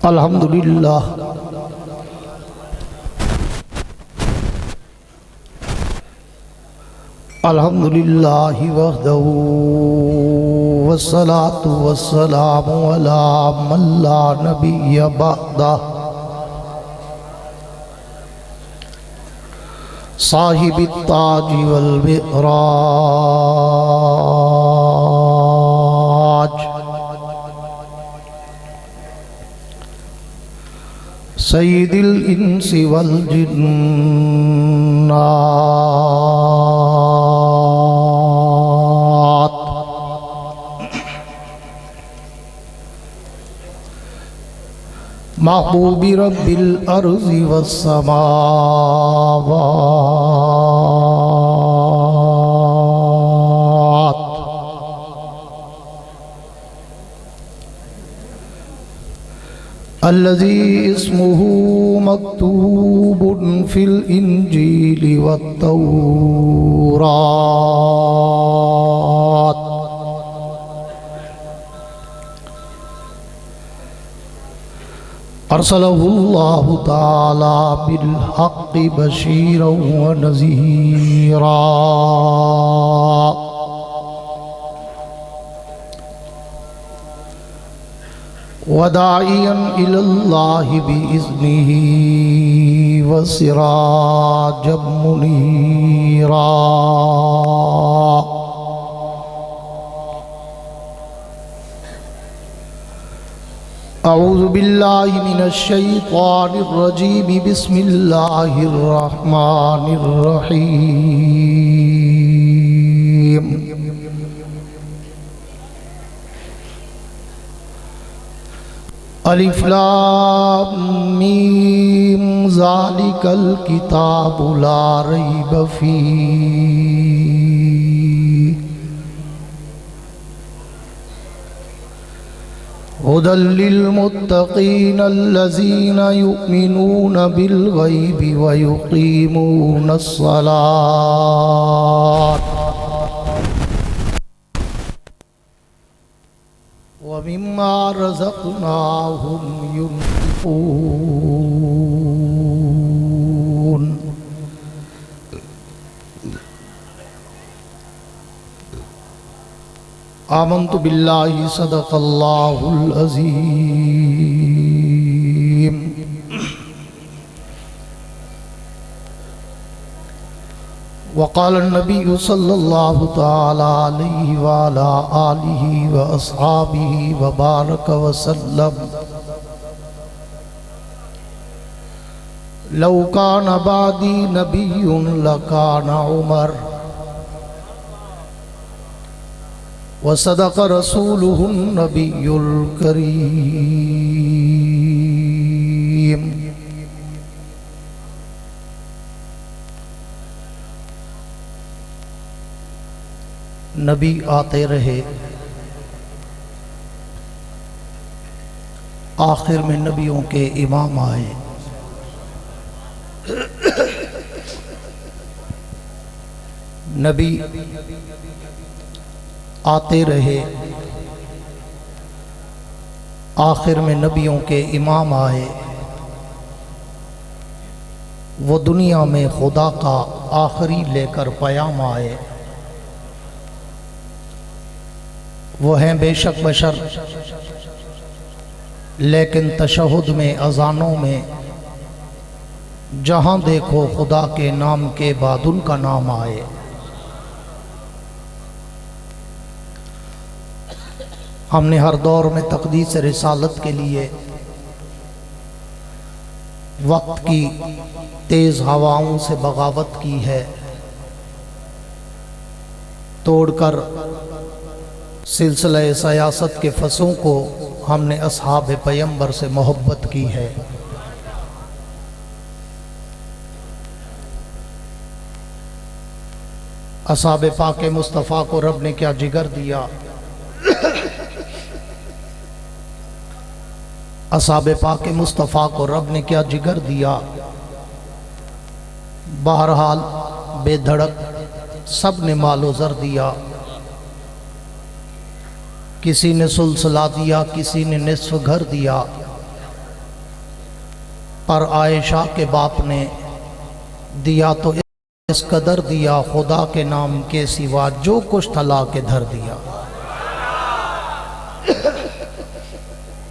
الحمدللہ الحمدللہ وحدہ والصلاة والسلام علی من لا نبی بعدہ صاحب التاج والمعراج سید الانس والجنات محبوب رب الارض والسماوات الذي اسمه مكتوب في الإنجيل والتوراة أرسله الله تعالى بالحق بشيرا ونذيرا وداعيا إلى الله بإذنه وسراجا منيرا أعوذ بالله من الشيطان الرجيم بسم الله الرحمن الرحيم الف لام میم ذالک الکتاب لا ریب فیہ ھدی للمتقین الذین یؤمنون بالغیب ویقیمون الصلاۃ وَمِمَّا رَزَقْنَاهُمْ يُنْفِقُونَ آمنت باللہ صدق اللہ العظیم وقال النبي صلى الله تعالى عليه وعلى آله وأصحابه وبارك وسلم لو كان بعدي نبي لكان عمر وصدق رسوله النبي الكريم نبی آتے رہے آخر میں نبیوں کے امام آئے نبی آتے رہے آخر میں نبیوں کے امام آئے وہ دنیا میں خدا کا آخری لے کر پیام آئے وہ ہیں بے شک بشر لیکن تشہد میں اذانوں میں جہاں دیکھو خدا کے نام کے بعد ان کا نام آئے ہم نے ہر دور میں تقدیس رسالت کے لیے وقت کی تیز ہواؤں سے بغاوت کی ہے توڑ کر سلسلہ سیاست کے فصوں کو ہم نے اصحاب پیمبر سے محبت کی ہے اصحاب پاک مصطفیٰ کو رب نے کیا جگر دیا اصحاب پاک مصطفیٰ کو رب نے کیا جگر دیا بہرحال بے دھڑک سب نے مال و زر دیا کسی نے سلسلہ دیا کسی نے نصف گھر دیا پر عائشہ کے باپ نے دیا تو اس قدر دیا، خدا کے نام کے سوا جو کچھ تھا لا کے دھر دیا۔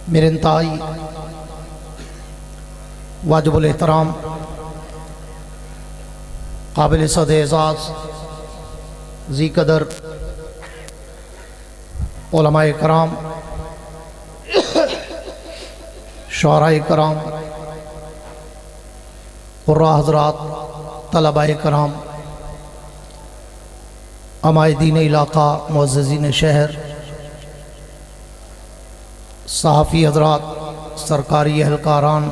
میرے انتہائی واجب الاحترام قابل صد اعزاز ذی قدر علماء کرام، شعراء کرام، قراء حضرات، طلباء کرام، عمائدین علاقہ، معززین شہر، صحافی حضرات، سرکاری اہلکاران،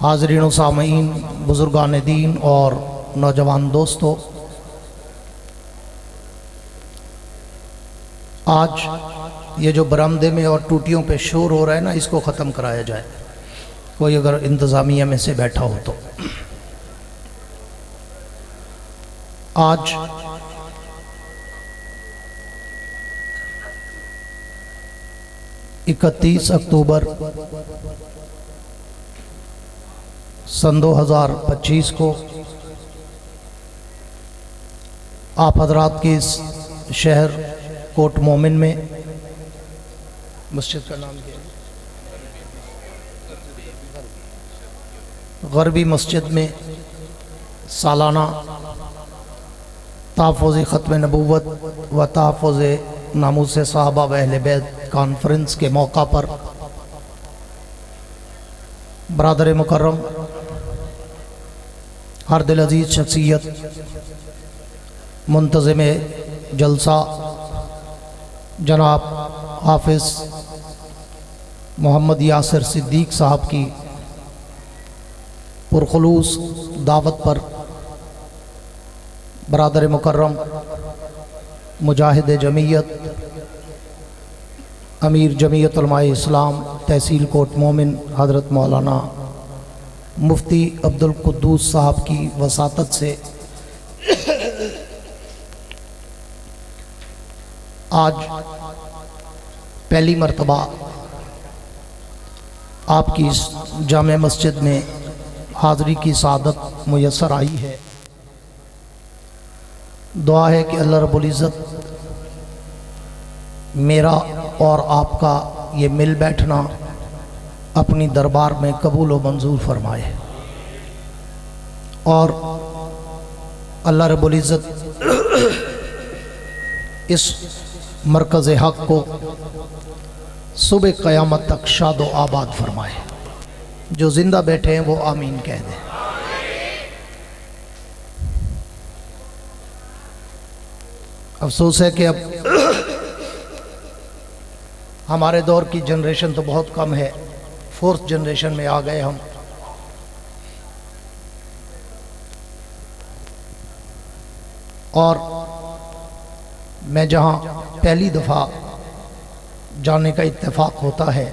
حاضرین و سامعین، بزرگان دین اور نوجوان دوستو، آج یہ جو برآمدے میں اور ٹوٹیوں پہ شور ہو رہا ہے نا، اس کو ختم کرایا جائے، کوئی اگر انتظامیہ میں سے بیٹھا ہو تو۔ آج 31 اکتوبر سن 2025 کو آپ حضرات کے اس شہر کوٹ مومن میں، مسجد کا نام کیا ہے؟ غربی مسجد میں سالانہ تحفظ ختم نبوت و تحفظ ناموس صحابہ و اہل بیت کانفرنس کے موقع پر برادر مکرم، ہر دل عزیز شخصیت، منتظم جلسہ جناب حافظ محمد یاسر صدیق صاحب کی پرخلوص دعوت پر برادر مکرم، مجاہد جمعیت، امیر جمعیت علماء اسلام تحصیل کوٹ مومن حضرت مولانا مفتی عبدالقدوس صاحب کی وساطت سے آج پہلی مرتبہ آپ کی اس جامع مسجد میں حاضری کی سعادت میسر آئی ہے۔ دعا ہے کہ اللہ رب العزت میرا اور آپ کا یہ مل بیٹھنا اپنی دربار میں قبول و منظور فرمائے، اور اللہ رب العزت اس مرکز حق کو صبح قیامت تک شاد و آباد فرمائے۔ جو زندہ بیٹھے ہیں وہ آمین کہہ دیں۔ افسوس ہے کہ اب ہمارے دور کی جنریشن تو بہت کم ہے، 4th جنریشن میں آ گئے ہم، اور میں جہاں پہلی دفعہ جانے کا اتفاق ہوتا ہے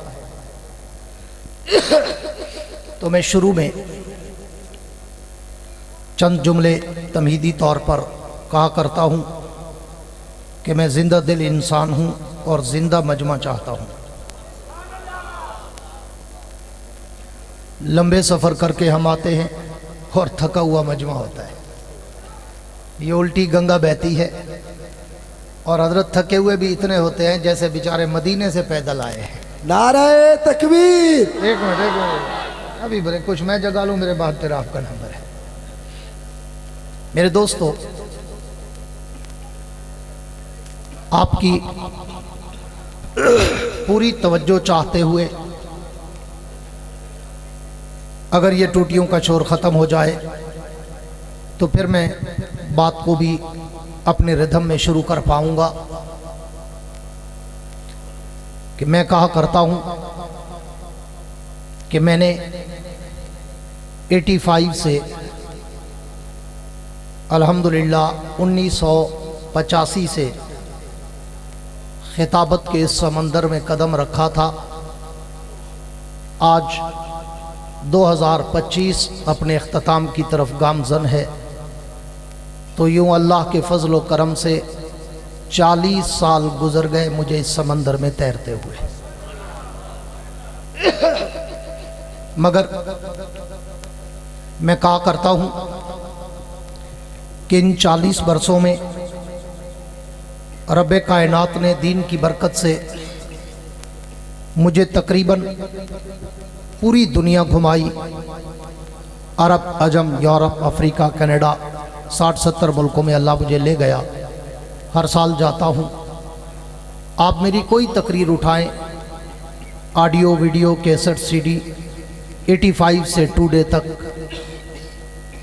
تو میں شروع میں چند جملے تمہیدی طور پر کہا کرتا ہوں کہ میں زندہ دل انسان ہوں اور زندہ مجمع چاہتا ہوں۔ لمبے سفر کر کے ہم آتے ہیں اور تھکا ہوا مجمع ہوتا ہے، یہ الٹی گنگا بہتی ہے، اور حضرت تھکے ہوئے بھی اتنے ہوتے ہیں جیسے بیچارے مدینے سے پیدل آئے ہیں۔ نعرہ تکبیر! ایک منٹ ابھی بریک، کچھ میں جگہ لوں، میرے بعد تیرا آپ کا نمبر ہے۔ میرے دوستو، آپ کی پوری توجہ چاہتے ہوئے اگر یہ ٹوٹیوں کا شور ختم ہو جائے تو پھر میں بات کو بھی اپنے ردھم میں شروع کر پاؤں گا کہ میں کہا کرتا ہوں کہ میں نے 85 سے الحمدللہ 1985 سے خطابت کے اس سمندر میں قدم رکھا تھا۔ آج 2025 اپنے اختتام کی طرف گامزن ہے، تو یوں اللہ کے فضل و کرم سے 40 سال گزر گئے مجھے اس سمندر میں تیرتے ہوئے۔ मगर मैं कहा करता हूँ कि इन 40 बरसों में रब कायनात ने दीन की बरकत से मुझे तकरीबन पूरी दुनिया घुमाई। अरब, अजम, यूरोप, अफ्रीका, कनाडा, 60-70 मुल्कों में अल्लाह मुझे ले गया। हर साल जाता हूँ। आप मेरी कोई तकरीर उठाएं, ऑडियो, वीडियो, कैसेट, सीडी, 85 से टुडे तक,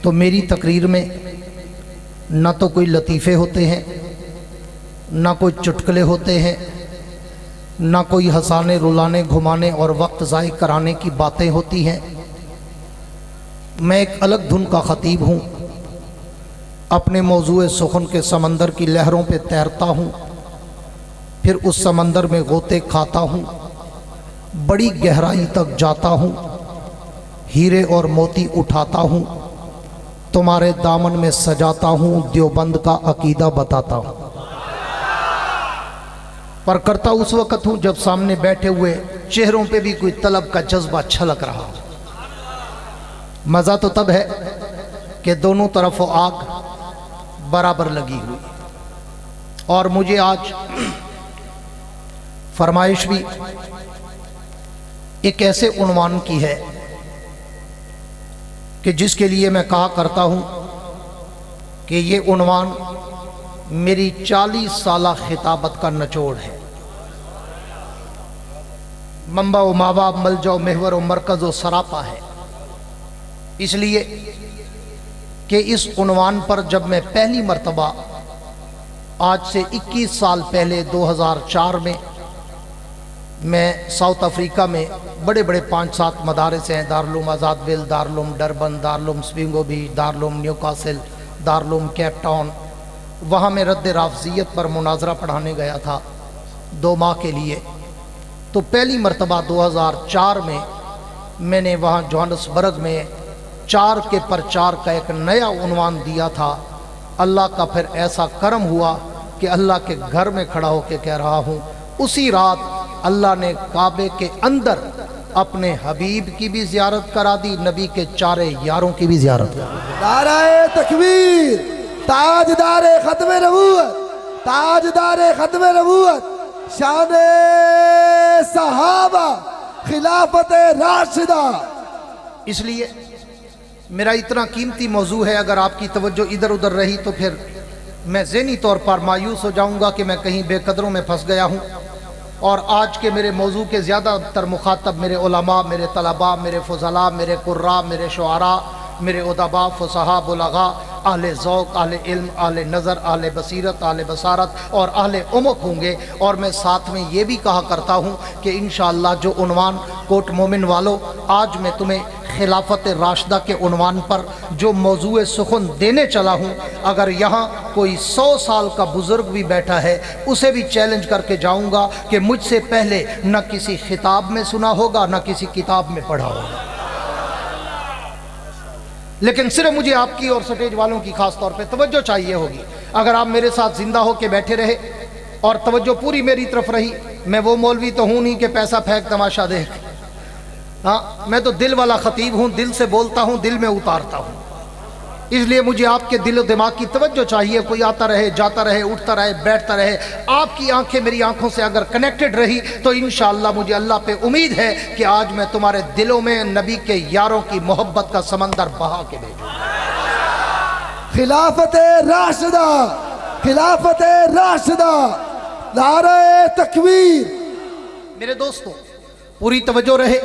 तो मेरी तकरीर में न तो कोई लतीफ़े होते हैं, न कोई चुटकुले होते हैं, न कोई हंसाने, रुलाने, घुमाने और वक्त ज़ाय कराने की बातें होती हैं। मैं एक अलग धुन का ख़तीब हूँ। अपने मौजूए सुखन के समंदर की लहरों पे तैरता हूँ, फिर उस समंदर में गोते खाता हूँ, बड़ी गहराई तक जाता हूँ, हीरे और मोती उठाता हूँ, तुम्हारे दामन में सजाता हूँ, देवबंद का अकीदा बताता हूँ। पर करता उस वक़्त हूँ जब सामने बैठे हुए चेहरों पे भी कोई तलब का जज्बा छलक रहा हो। मज़ा तो तब है कि दोनों तरफ आग बराबर लगी हुई। और मुझे आज फरमाइश भी एक ऐसे उन्वान की है कि जिसके लिए मैं कहा करता हूँ कि ये उन्वान मेरी 40 साला खिताबत का निचोड़ है। मंबा व माबाब, मलजा, महवर व मरकज़ व सरापा है। इसलिए कि इस उन्वान पर जब मैं पहली मर्तबा आज से 21 साल पहले 2004 में मैं साउथ अफ्रीका में बड़े बड़े 5-7 मदारस हैं, दारुल आज़ादविल, दारुल डरबन, दारुल स्विंगो बीच, दारुल न्यूकासिल, दारुल केप टाउन, वहाँ मैं रद्द राफजियत पर मुनाजरा पढ़ाने गया था 2 माह के लिए। तो पहली मर्तबा 2004 में मैंने वहाँ जोहान्सबर्ग में 4 के प्रचार का एक नया उन्वान दिया था। अल्लाह का फिर ऐसा करम हुआ कि अल्लाह के घर में खड़ा होकर कह रहा हूँ, उसी रात अल्लाह ने काबे के अंदर अपने हबीब की भी ज़ियारत करा दी, नबी के 4 यारों की भी ज़ियारत करा दी। नाराए तकबीर, ताजदारे खत्म नबूवत, ताजदारे खत्म नबूवत, शाने सहाबा, खिलाफत राशिदा। इसलिए मेरा इतना कीमती मौजू है, अगर आपकी तवज्जो इधर उधर रही तो फिर मैं ज़हनी तौर पर मायूस हो जाऊंगा कि मैं कहीं बेकदरों में फंस गया हूँ। और आज के मेरे मौजू के ज़्यादातर मुखातब मेरे उलमा, मेरे तलबा, मेरे फुज़ला, मेरे कुर्रा, मेरे शुआरा, मेरे उदबा, फुसहा, बुलगा, अहले ज़ौक़, अहले इल्म, अहले नज़र, अहले बसीरत, अहले बसारत और अहले उमक होंगे। और मैं साथ में ये भी कहा करता हूँ कि इंशाअल्लाह जो उन्वान कोट मोमिन वालों, आज मैं तुम्हें खिलाफत राशिदा के उन्वान पर जो मौजूए सुखन देने चला हूँ, अगर यहाँ कोई 100 साल का बुज़ुर्ग भी बैठा है, उसे भी चैलेंज करके जाऊँगा कि मुझसे पहले न किसी खिताब में सुना होगा, न किसी किताब में पढ़ा होगा। लेकिन सिर्फ मुझे आपकी और स्टेज वालों की खास तौर पे तवज्जो चाहिए होगी। अगर आप मेरे साथ जिंदा हो के बैठे रहे और तवज्जो पूरी मेरी तरफ रही, मैं वो मौलवी तो हूँ नहीं कि पैसा फेंक तमाशा देख। हाँ, मैं तो दिल वाला खतीब हूँ, दिल से बोलता हूँ, दिल में उतारता हूँ। इसलिए मुझे आपके दिल और दिमाग की तवज्जो चाहिए। कोई आता रहे, जाता रहे, उठता रहे, बैठता रहे, आपकी आंखें मेरी आंखों से अगर कनेक्टेड रही तो इंशाअल्लाह मुझे अल्लाह पे उम्मीद है कि आज मैं तुम्हारे दिलों में नबी के यारों की मोहब्बत का समंदर बहा के भेजूंगा। खिलाफत राशिदा, खिलाफत राशिदा, नारे तकबीर। मेरे दोस्तों, पूरी तवज्जो रहे।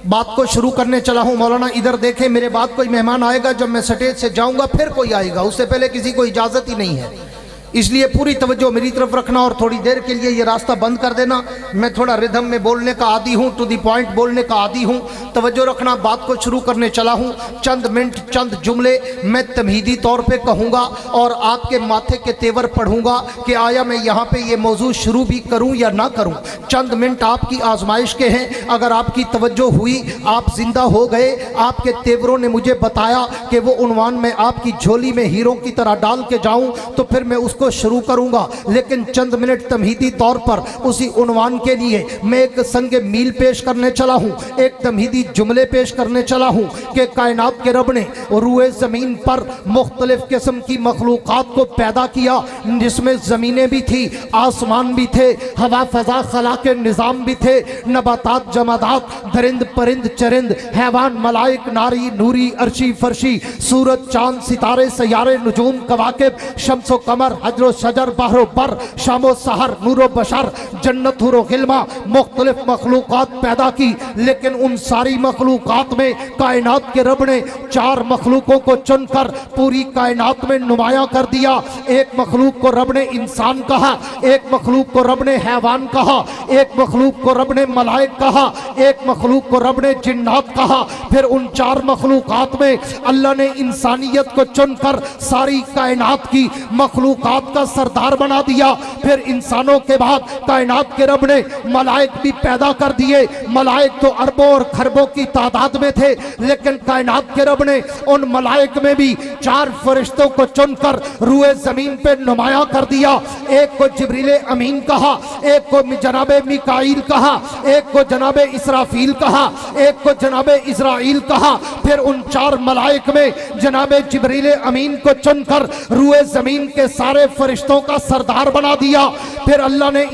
बात को शुरू करने चला हूं। मौलाना इधर देखें, मेरे बाद कोई मेहमान आएगा, जब मैं स्टेज से जाऊंगा फिर कोई आएगा, उससे पहले किसी को इजाजत ही नहीं है। इसलिए पूरी तवज्जो मेरी तरफ रखना और थोड़ी देर के लिए ये रास्ता बंद कर देना। मैं थोड़ा रिदम में बोलने का आदी हूँ, टू दी पॉइंट बोलने का आदी हूँ। तवज्जो रखना, बात को शुरू करने चला हूँ। चंद मिनट, चंद जुमले मैं तमहीदी तौर पे कहूँगा और आपके माथे के तेवर पढ़ूंगा कि आया मैं यहाँ पे ये मौजू शुरू भी करूँ या ना करूँ। चंद मिनट आपकी आजमाइश के हैं। अगर आपकी तवज्जो हुई, आप जिंदा हो गए, आपके तेवरों ने मुझे बताया कि वो उन्वान में आपकी झोली में हीरों की तरह डाल के जाऊँ, तो फिर मैं उस کو شروع کروں گا، لیکن چند منٹ تمہیدی طور پر اسی عنوان کے لیے میں ایک سنگ میل پیش کرنے چلا ہوں، ایک تمہیدی جملے پیش کرنے چلا ہوں کہ کائنات کے رب نے روئے زمین پر مختلف قسم کی مخلوقات کو پیدا کیا، جس میں زمینیں بھی تھی، آسمان بھی تھے، ہوا فضا خلا کے نظام بھی تھے، نباتات جمادات، درند پرند چرند، حیوان ملائک، ناری نوری، عرشی فرشی، سورج چاند ستارے سیارے نجوم کواکب، شمس و قمر، حجر و شجر، بحر و بر، شام و سحر، نور و بشر، جنت حور و غلمہ، مختلف مخلوقات پیدا کی۔ لیکن ان ساری مخلوقات میں کائنات کے رب نے 4 مخلوقوں کو چن کر پوری کائنات میں نمایاں کر دیا۔ ایک مخلوق کو رب نے انسان کہا، ایک مخلوق کو رب نے حیوان کہا، ایک مخلوق کو رب نے ملائک کہا، ایک مخلوق کو رب نے جنات کہا۔ پھر ان 4 مخلوقات میں اللہ نے انسانیت کو چن کر ساری کائنات کی مخلوقات کا سردار بنا دیا۔ پھر انسانوں کے بعد کائنات کے رب نے ملائک بھی پیدا کر دیے۔ ملائک تو اربوں اور خربوں کی تعداد میں تھے، لیکن کائنات کے رب نے ان ملائک میں بھی 4 فرشتوں کو چن کر روئے زمین پہ نمایاں کر دیا۔ ایک کو جبریل امین کہا، ایک کو جناب میکائیل کہا، ایک کو جناب اسرافیل کہا، ایک کو جناب اسرائیل کہا۔ پھر ان 4 ملائک میں جناب جبریل امین کو چن کر روئے زمین کے سارے فرشتوں کا سردار بنا دیا۔ پھر اللہ نے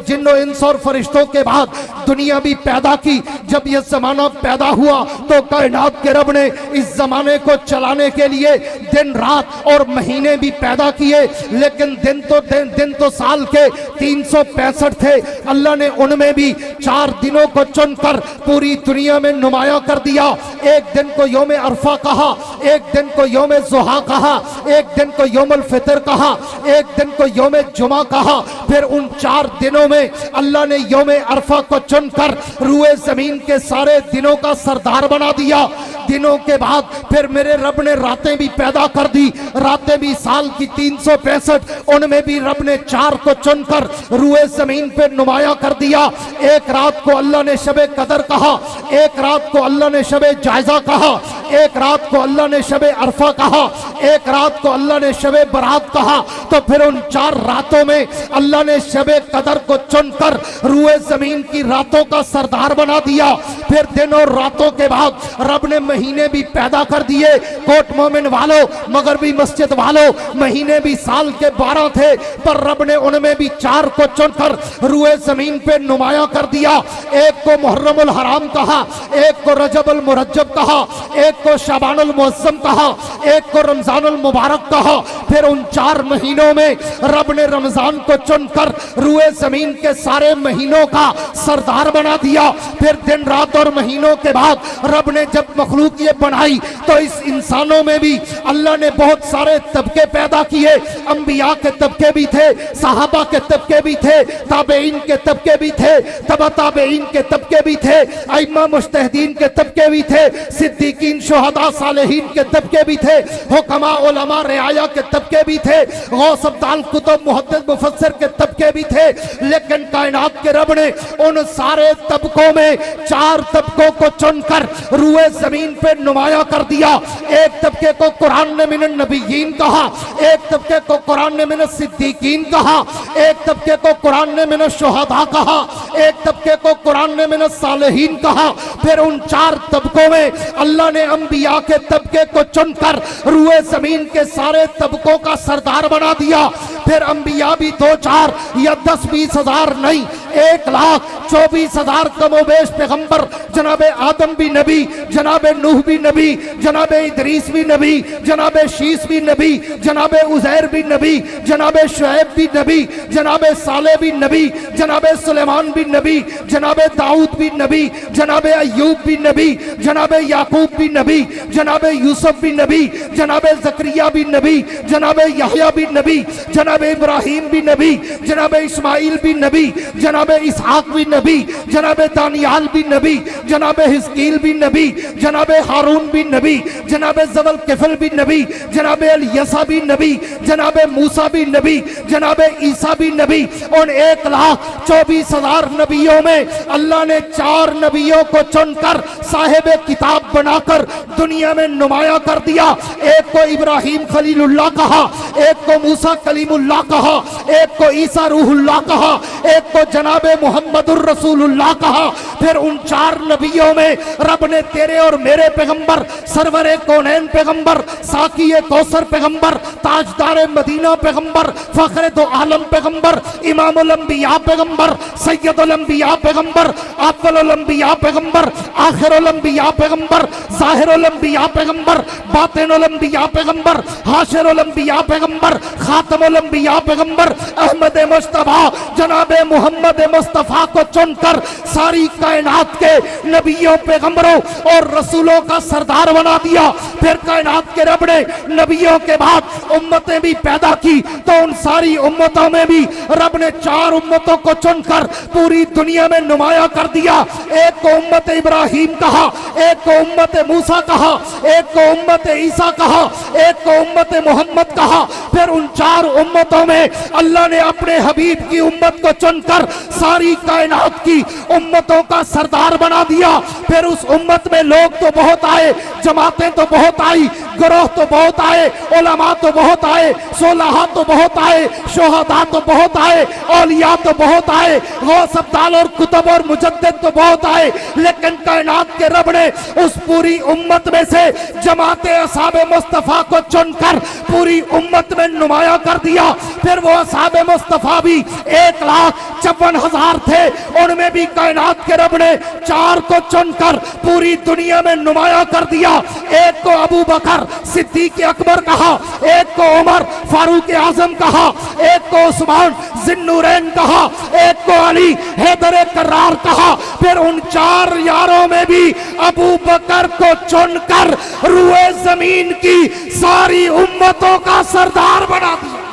جن و انس اور فرشتوں کے بعد دنیا بھی پیدا کی۔ جب یہ زمانہ پیدا ہوا تو کائنات کے رب نے اس زمانے کو چلانے کے لیے دن رات اور مہینے بھی پیدا کیے، لیکن دن تو سال کے 365 تھے۔ اللہ نے ان میں بھی 4 دنوں کو چن کر پوری دنیا میں نمایاں کر دیا۔ ایک دن کو یوم عرفہ کہا، ایک دن کو یوم ضحیٰ کہا، ایک دن کو یوم الفطر کہا، ایک دن کو یوم جمعہ کہا۔ پھر ان 4 دنوں میں اللہ نے یوم عرفہ کو چن کر روئے زمین کے سارے دنوں کا سردار بنا دیا۔ دنوں کے بعد پھر میرے رب نے راتیں بھی پیدا کر دی، راتیں بھی سال کی 365، ان میں بھی رب نے 4 کو چن کر روئے زمین پہ نمایاں کر دیا۔ ایک رات کو اللہ نے شب قدر کہا، ایک رات کو اللہ نے شب جائزہ کہا، ایک رات کو اللہ نے شب عرفہ کہا، ایک رات کو اللہ نے شب برات کہا۔ تو پھر ان 4 راتوں میں اللہ نے شب قدر کو چن کر روئے زمین کی راتوں کا سردار بنا دیا۔ پھر دن اور راتوں کے بعد رب نے مہینے بھی پیدا کر دیے۔ کوٹ مومن والوں، مغربی مسجد والوں، مہینے بھی سال کے 12 تھے، پر رب نے ان میں بھی 4 کو چن کر روئے زمین پہ نمایاں کر دیا۔ ایک کو محرم الحرام کہا، ایک کو رجب المرجب کہا، ایک کو شعبان المعظم کہا، ایک کو رمضان المبارک کہا۔ پھر ان 4 مہینوں میں رب نے رمضان کو چن کر روئے زمین کے سارے مہینوں کا سردار بنا دیا۔ پھر دن رات اور مہینوں کے بعد رب نے جب مخلوق یہ بنائی تو اس انسانوں میں بھی اللہ نے بہت سارے طبقے پیدا کیے۔ انبیاء کے طبقے بھی تھے، صحابہ کے طبقے بھی تھے، تابعین کے طبقے بھی تھے، تبع تابعین کے طبقے بھی تھے، ائمہ مجتہدین کے طبقے بھی تھے، صدیقین شہداء صالحین کے طبقے بھی تھے، حکماء علماء رعایا کے طبقے بھی تھے، غوث ابدال کتب محدث مفسر کے طبقے بھی تھے۔ لیکن کائنات کے رب نے ان سارے طبقوں میں 4 طبقوں کو چن کر روئے زمین پہ نمایاں کر دیا۔ ایک طبقے کو قرآن نے من النبیین کہا، ایک طبقے کو قرآن نے من الصدیقین کہا، ایک طبقے کو قرآن نے من الشہداء کہا، ایک طبقے کو قرآن نے من الصالحین کہا۔ پھر ان 4 طبقوں میں اللہ نے انبیاء کے طبقے کو چن کر روئے زمین کے سارے طبقوں کا سردار بنا دیا۔ پھر انبیاء بھی 2-4 یا 10-20 ہزار نہیں، 1,24,000 کم و بیش پیغمبر، جناب آدم بھی نبی، جناب نوح بھی نبی، جناب ادریس بھی نبی، جناب شیس بھی نبی، جناب عزیر بھی نبی، جناب شعیب بھی نبی، جناب صالح بھی نبی، جناب سلیمان بھی نبی، جناب داؤد بھی نبی، جناب ایوب بھی نبی، جناب یعقوب بھی نبی، جناب یوسف بھی نبی، جناب زکریا بھی نبی، جناب یحییٰ بھی نبی، جناب ابراہیم بھی نبی، جناب اسماعیل بھی نبی، جناب اسحاق بھی نبی، جناب دانیال بھی نبی، جناب حزقیل بھی نبی، جناب ہارون بھی نبی، جناب ذوالکفل بھی نبی، جناب الیسع بھی نبی، جناب موسیٰ بھی نبی، جناب عیسیٰ بھی نبی۔ ان 1,24,000 نبیوں میں اللہ نے 4 نبیوں کو چن کر صاحب کتاب بنا کر دنیا میں نمایاں کر دیا۔ ایک کو ابراہیم خلیل اللہ کہا، ایک کو موسیٰ کلیم اللہ कलीमुल्लाह कहा, एक को ईसा रूहुल्लाह कहा, एक को जनाब मुहम्मदुर रसूलुल्लाह कहा। फिर उन 4 नबियों में रब ने तेरे और मेरे पैगंबर, सरवरे कौनैन पैगंबर, साकिए कौसर पैगंबर, ताजदार मदीना पैगंबर, फखरे दो आलम पैगंबर, इमामुल अंबिया पैगंबर, सैयदुल अंबिया पैगंबर, अव्वलुल अंबिया पैगंबर, आखिरुल अंबिया पैगंबर, ज़ाहिरुल अंबिया पैगंबर, बातिनुल अंबिया पैगंबर, हाशिरुल अंबिया पैगंबर, खातमुल अंबिया पैगंबर, अहमद मुस्तफा जनाब मोहम्मद मुस्तफा को चुनकर सारी कायनात के नबियों पैगंबरों और रसूलों का सरदार बना दिया। फिर कायनात के रब ने नबियों के बाद उम्मतें भी पैदा की, तो उन सारी उम्मतों में भी रब ने 4 उम्मतों को चुनकर पूरी दुनिया में नुमाया कर दिया। एक को उम्मत इब्राहिम कहा, एक को उम्मत मूसा कहा, एक को उम्मत ईसा कहा, एक को उम्मत मोहम्मद कहा। फिर उन 4 उम्मतों में अल्लाह ने अपने हबीब की उम्मत को चुनकर सारी कायनात की उम्मतों का सरदार बना दिया। फिर उस उम्मत में लोग तो बहुत आए, जमातें तो बहुत आई, गिरोह तो बहुत आए, उलमा तो बहुत आए, सोलहा तो बहुत आए, शोहदा तो बहुत आए, औलिया तो बहुत आए, गौस अब्दाल और कुतुब और मुजद्दिद तो बहुत आए। लेकिन कायनात के रब ने उस पूरी उम्मत में से जमाते असहाबे मुस्तफा को चुनकर पूरी उम्मत में नुमाया कर दिया। फिर वो असहाबे मुस्तफा भी 1,54,000 थे, उनमें भी कायनात के रब ने 4 को चुनकर पूरी दुनिया में नुमाया कर दिया। एक को अबू बकर सिद्दीक अकबर कहा, एक को उमर फारूक आजम कहा, एक को उस्मान जिन्नूरैन कहा, एक को अली हैदर करार कहा। फिर उन 4 यारों में भी अबू बकर को चुनकर रूए जमीन की सारी उम्मतों का सरदार बना दिया।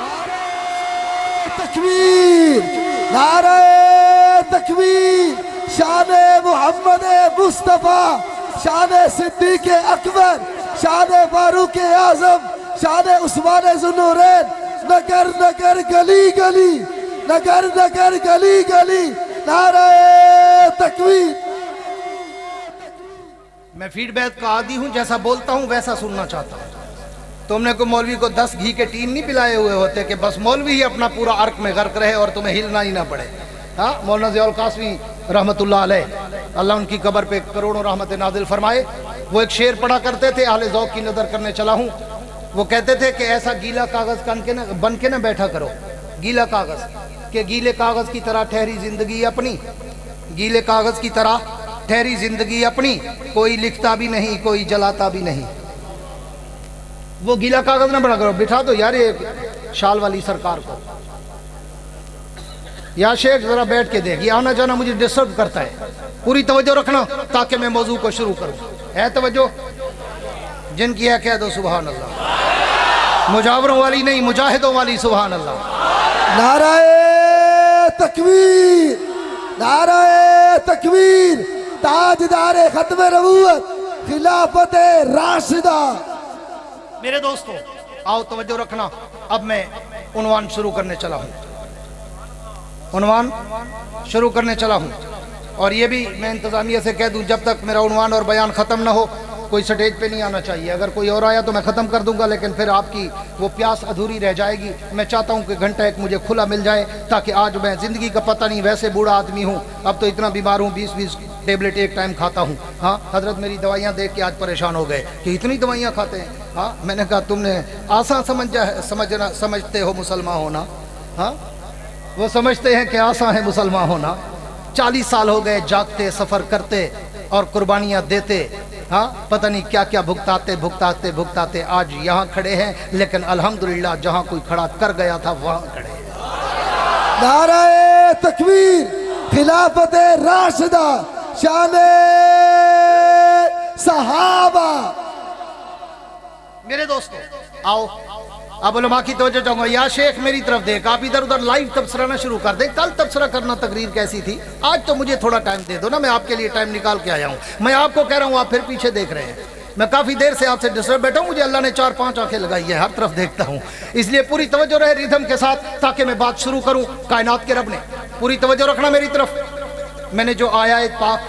तकबीर, नारे तकबीर, शान मोहम्मद मुस्तफा, शान सिद्दीक अकबर, शान फारूक आजम, शान उस्मान ज़ुन्नूरैन, नगर नगर गली गली, नगर नगर गली गली, नारे तकबीर। मैं फीडबैक का आदी हूं, जैसा बोलता हूं वैसा सुनना चाहता हूं। तुमने को मौलवी को 10 घी के टीन नहीं पिलाए हुए होते कि बस मौलवी ही अपना पूरा अर्क में गर्क रहे और तुम्हें हिलना ही ना पड़े। हाँ, मौलाना ज़ियाउल कासमी रहमतुल्लाह अलैह, अल्लाह उनकी कब्र पे करोड़ों रहमत नाजिल फरमाए। वो एक शेर पढ़ा करते थे, अहले ज़ौक़ की नज़र करने चला हूँ। वो कहते थे कि ऐसा गीला कागज़ बन के ना बैठा करो, गीला कागज़ के गीले कागज़ की तरह ठहरी जिंदगी अपनी, गीले कागज़ की तरह ठहरी जिंदगी अपनी, कोई लिखता भी नहीं कोई जलाता भी नहीं। वो गीला कागज़ ना बना करो, बिठा दो यार ये शाल वाली सरकार को, या शेख जरा बैठ के देख, ये आना जाना मुझे डिस्टर्ब करता है। पूरी तवज्जो रखना ताकि मैं मौजू को शुरू करूं। है तवज्जो? जिनकी है कह दो सुभान अल्लाह। मुजावरों वाली नहीं, मुजाहिदों वाली सुभान अल्लाह। नारे तकबीर, नारे तकबीर, ताजदार खत्म नबूवत, खिलाफत राशिदा। मेरे दोस्तों आओ तवज्जो रखना, अब मैं उन्वान शुरू करने चला हूं, उन्वान शुरू करने चला हूं। और ये भी मैं इंतज़ामिया से कह दूं, जब तक मेरा उन्वान और बयान ख़त्म ना हो कोई स्टेज पे नहीं आना चाहिए। अगर कोई और आया तो मैं ख़त्म कर दूंगा, लेकिन फिर आपकी वो प्यास अधूरी रह जाएगी। मैं चाहता हूं कि घंटा एक मुझे खुला मिल जाए, ताकि आज मैं ज़िंदगी का पता नहीं, वैसे बूढ़ा आदमी हूं, अब तो इतना बीमार हूं, 20-20 टेबलेट एक टाइम खाता हूं। हाँ, हजरत मेरी दवाइयाँ देख के आज परेशान हो गए कि इतनी दवाइयाँ खाते हैं। हाँ, मैंने कहा तुमने आसान समझते हो मुसलमान होना। हाँ, वो समझते हैं कि आसान है मुसलमान होना। 40 साल हो गए जागते, सफ़र करते और कुर्बानियाँ देते। हाँ, पता नहीं क्या क्या भुगताते भुगताते भुगताते आज यहाँ खड़े हैं, लेकिन अल्हम्दुलिल्लाह जहाँ कोई खड़ा कर गया था वहाँ खड़े हैं। नारे तकबीर, खिलाफत राशिदा, शाने सहाबा। मेरे दोस्तों आओ, अब उलमा की तवज्जो चाहूंगा। या शेख मेरी तरफ देख, आप इधर उधर लाइव तबसरा ना शुरू कर दे। कल तबसरा करना तकरीर कैसी थी, आज तो मुझे थोड़ा टाइम दे दो ना, मैं आपके लिए टाइम निकाल के आया हूँ। मैं आपको कह रहा हूँ, आप फिर पीछे देख रहे हैं। मैं काफ़ी देर से आपसे डिस्टर्ब बैठा हूँ, मुझे अल्लाह ने 4-5 आंखें लगाई है, हर तरफ देखता हूँ। इसलिए पूरी तवज्जो रहे रिदम के साथ, ताकि मैं बात शुरू करूँ। कायनात के रब ने पूरी तवज्जो रखना मेरी तरफ। मैंने जो आयत पाक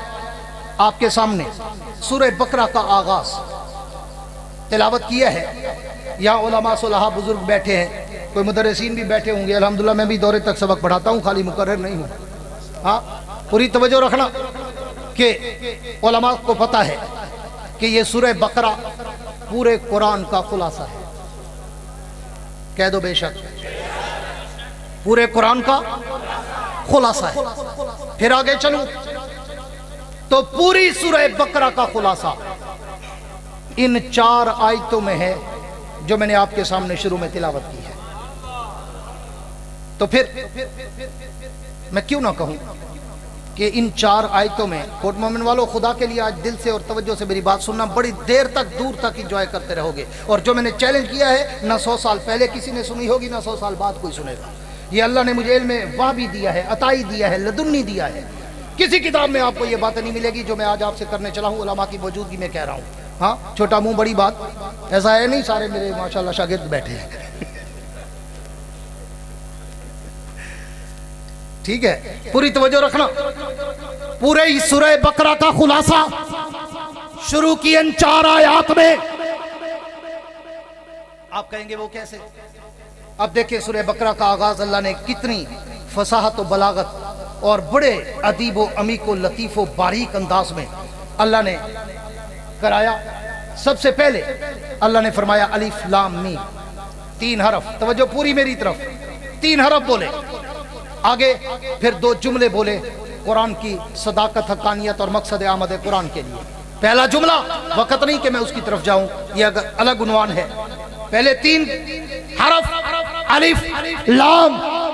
आपके सामने सूरह बकरा का आगाज़ तिलावत किया है, यहाँ उलमा सुलहा बुजुर्ग बैठे हैं, कोई मुदर्रिसीन भी बैठे होंगे, अल्हम्दुलिल्लाह मैं भी दौरे तक सबक पढ़ाता हूँ, खाली मुकर्रर नहीं हूँ। हाँ, पूरी तवज्जो रखना कि उलमा को पता है कि ये सूरह बकरा पूरे कुरान का खुलासा है। कह दो बेशक, पूरे कुरान का खुलासा है। फिर आगे चलूं तो पूरी सूरह बकरा का खुलासा इन 4 आयतों में है जो मैंने आपके सामने शुरू में तिलावत की है। तो फिर मैं क्यों ना कहूं कि इन 4 आयतों में, कोट मोमिन वालों, खुदा के लिए आज दिल से और तवज्जो से मेरी बात सुनना, बड़ी देर तक दूर तक इंजॉय करते रहोगे। और जो मैंने चैलेंज किया है, ना 100 साल पहले किसी ने सुनी होगी, ना 100 साल बाद कोई सुनेगा। ये अल्लाह ने मुझे इल्म वाहबी दिया है, अताई दिया है, लदुन्नी दिया है। किसी किताब में आपको ये बातें नहीं मिलेगी जो मैं आज आपसे करने चला हूँ, उलमा की मौजूदगी में कह रहा हूँ। हाँ, छोटा मुंह बड़ी बात, ऐसा है नहीं, सारे मेरे माशाल्लाह शागिर्द बैठे हैं। ठीक है, पूरी तवज्जो रखना। पूरे इस सूरह बकरा का खुलासा शुरू की इन 4 आयात में। आप कहेंगे वो कैसे? अब देखिए, सूरह बकरा का आगाज अल्लाह ने कितनी फसाहत और बलागत और बड़े अदीब व अमीक व लतीफ व बारीक अंदाज में अल्लाह ने कराया। सबसे पहले अल्लाह ने फरमाया अलिफ लाम मीम, 3 हरफ। तवज्जो पूरी मेरी तरफ, 3 हरफ बोले। आगे फिर 2 जुमले बोले कुरान की सदाकत, हक्कानियत और मकसद आमद कुरान के लिए। पहला जुमला, वक्त नहीं कि मैं उसकी तरफ जाऊं, यह अलग उन्वान है। पहले 3 हरफ अलिफ लाम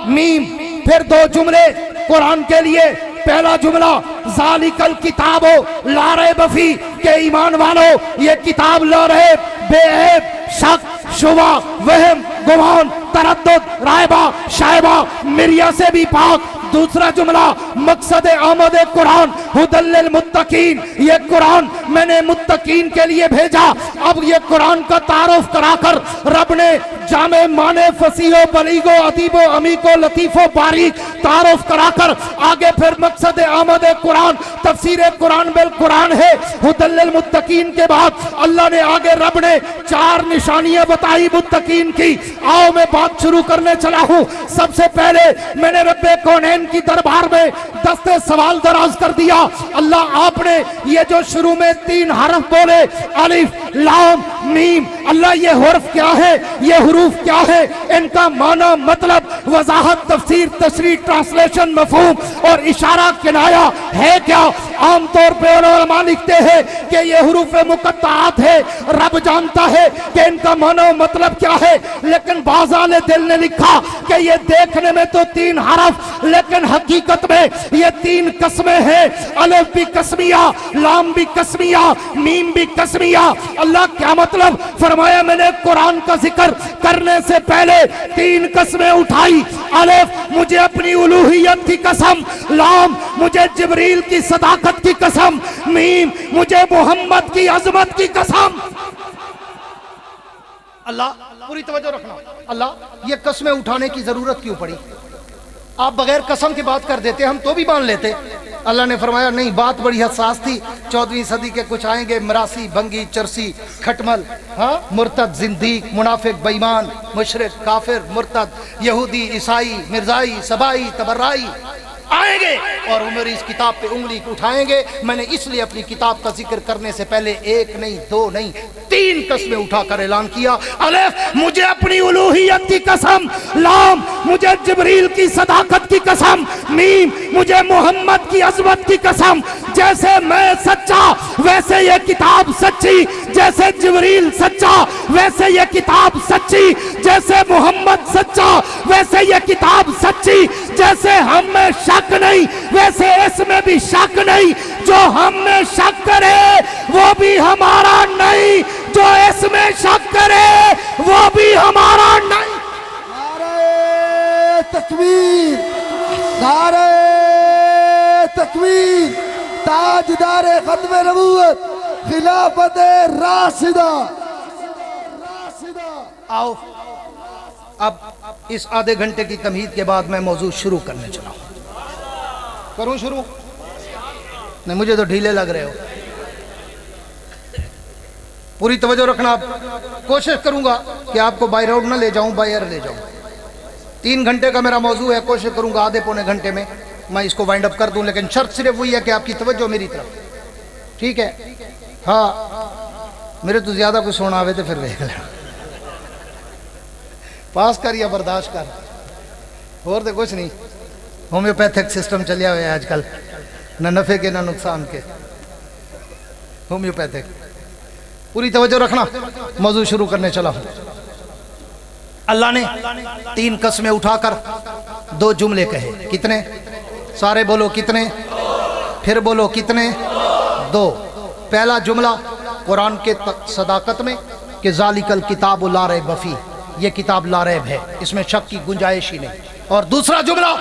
मीम, फिर 2 जुमले कुरान के लिए। पहला जुमला ज़ालिकल किताबो ला रैब फी, के ईमान वालों ये किताब ला रैब, बेऐब, शक, शुबा, वहम, गुमान, तरद्दुद, रायबा, शायबा, मिर्या से भी पाक। दूसरा जुमला मकसद आमद कुरान हुदल लिल मुत्तकीन, ये कुरान मैंने मुत्तकीन के लिए भेजा। अब ये कुरान का तारुफ कराकर रब ने जामे माने फसीहो बलीगो अदीबो अमीको लतीफो बारीक तारुफ कराकर आगे फिर मकसद आमद कुरान तफसीर कुरान बिल कुरान है हुदल लिल मुत्तकीन के बाद अल्लाह ने आगे रब ने 4 निशानियां बताई मुत्तकीन की। आओ मैं बात शुरू करने चला हूं। सबसे पहले मैंने रब्बे कौनैन की दरबार में दस्ते सवाल दराज कर दिया। अल्लाह आपने ये जो शुरू में 3 हरफ बोले अलिफ लाम मीम, अल्लाह ये हर्फ क्या है, ये हुरूफ क्या है, इनका माना, मतलब, वजाहत, तफसीर, तशरीह, ट्रांसलेशन, मफहूम और इशारा, किनाया है क्या? आमतौर पे उलमा लिखते हैं कि ये हुरूफ मुकत्ताआत है, रब जानता है कि इनका माना मतलब क्या है। लेकिन बाज़ाले दिल ने लिखा कि ये देखने में तो 3 हरफ, लेकिन हकीकत में ये 3 कस्में हैं। अलिफ भी कस्मिया, लाम भी कस्मिया, मीम भी कस्मिया। अल्लाह क्या मतलब? फरमाया मैंने कुरान का जिक्र करने से पहले 3 कस्में उठाई। अलिफ मुझे अपनी उलूहियत की कसम, लाम मुझे जिब्रील की सदाकत की कसम, मीम मुझे मोहम्मद की अजमत की कसम। अल्लाह, पूरी तवज्जो रखना, अल्लाह ये कस्में उठाने की जरूरत क्यों पड़ी? आप बगैर कसम की बात कर देते, हम तो भी मान लेते। अल्लाह ने फरमाया नहीं, बात बड़ी हसास थी। 14वीं सदी के कुछ आएंगे, मरासी, भंगी, चरसी, खटमल, हाँ, मुर्तद, जिंदीक, मुनाफिक, बेईमान, मुशरिक, काफिर, मुर्तद, यहूदी, ईसाई, मिर्जाई, सबाई, तबर्राई आएंगे और वो मेरी इस किताब पे उंगली उठाएंगे। मैंने इसलिए अपनी किताब का जिक्र करने से पहले 1 नहीं 2 नहीं 3 कस्में उठाकर ऐलान किया। अलिफ मुझे अपनी उलूहियत की कसम, लाम मुझे जिब्रील की सदाकत की कसम, मीम मुझे मोहम्मद की अज़मत की कसम। जैसे मैं सच्चा वैसे ये किताब सच्ची, जैसे जिब्रील सच्चा वैसे ये किताब सच्ची, जैसे मोहम्मद सच्चा वैसे ये किताब सच्ची। जैसे हम में शक नहीं वैसे इसमें भी शक नहीं। जो हम में शक करे वो भी हमारा नहीं, जो इसमें शक करे वो भी हमारा नहीं। नारे तकबीर, नारे तकबीर, ताजदारे खत्म नबूवत, खिलाफत राशिदा। आओ अब इस आधे घंटे की तमहीद के बाद मैं मौजू शुरू करने चला हूं। करूं शुरू? नहीं, मुझे तो ढीले लग रहे हो। पूरी तवज्जो रखना। कोशिश करूंगा कि आपको बाय रोड ना ले जाऊं, बाय एयर ले जाऊं। 3 घंटे का मेरा मौजू है, कोशिश करूंगा आधे पौने घंटे में मैं इसको वाइंड अप कर दूं, लेकिन शर्त सिर्फ वही है कि आपकी तवज्जो मेरी तरफ, ठीक है? हाँ, मेरे तो ज्यादा कुछ सुना आवे तो फिर देख लेना, पास कर या बर्दाश्त कर, और तो कुछ नहीं। होम्योपैथिक सिस्टम चलिया हुआ है आजकल, न नफे के न नुकसान के, होम्योपैथिक। पूरी तवज्जो रखना, मौजू शुरू करने चला हूं। अल्लाह ने 3 कस्में उठाकर 2 जुमले कहे, कितने? सारे बोलो कितने, फिर बोलो कितने? 2। पहला जुमला कुरान के सदाकत में कि ज़ालिकल किताब ला रैब फीह, ये किताब ला रैब है, इसमें शक की गुंजाइश ही नहीं। और दूसरा जुमला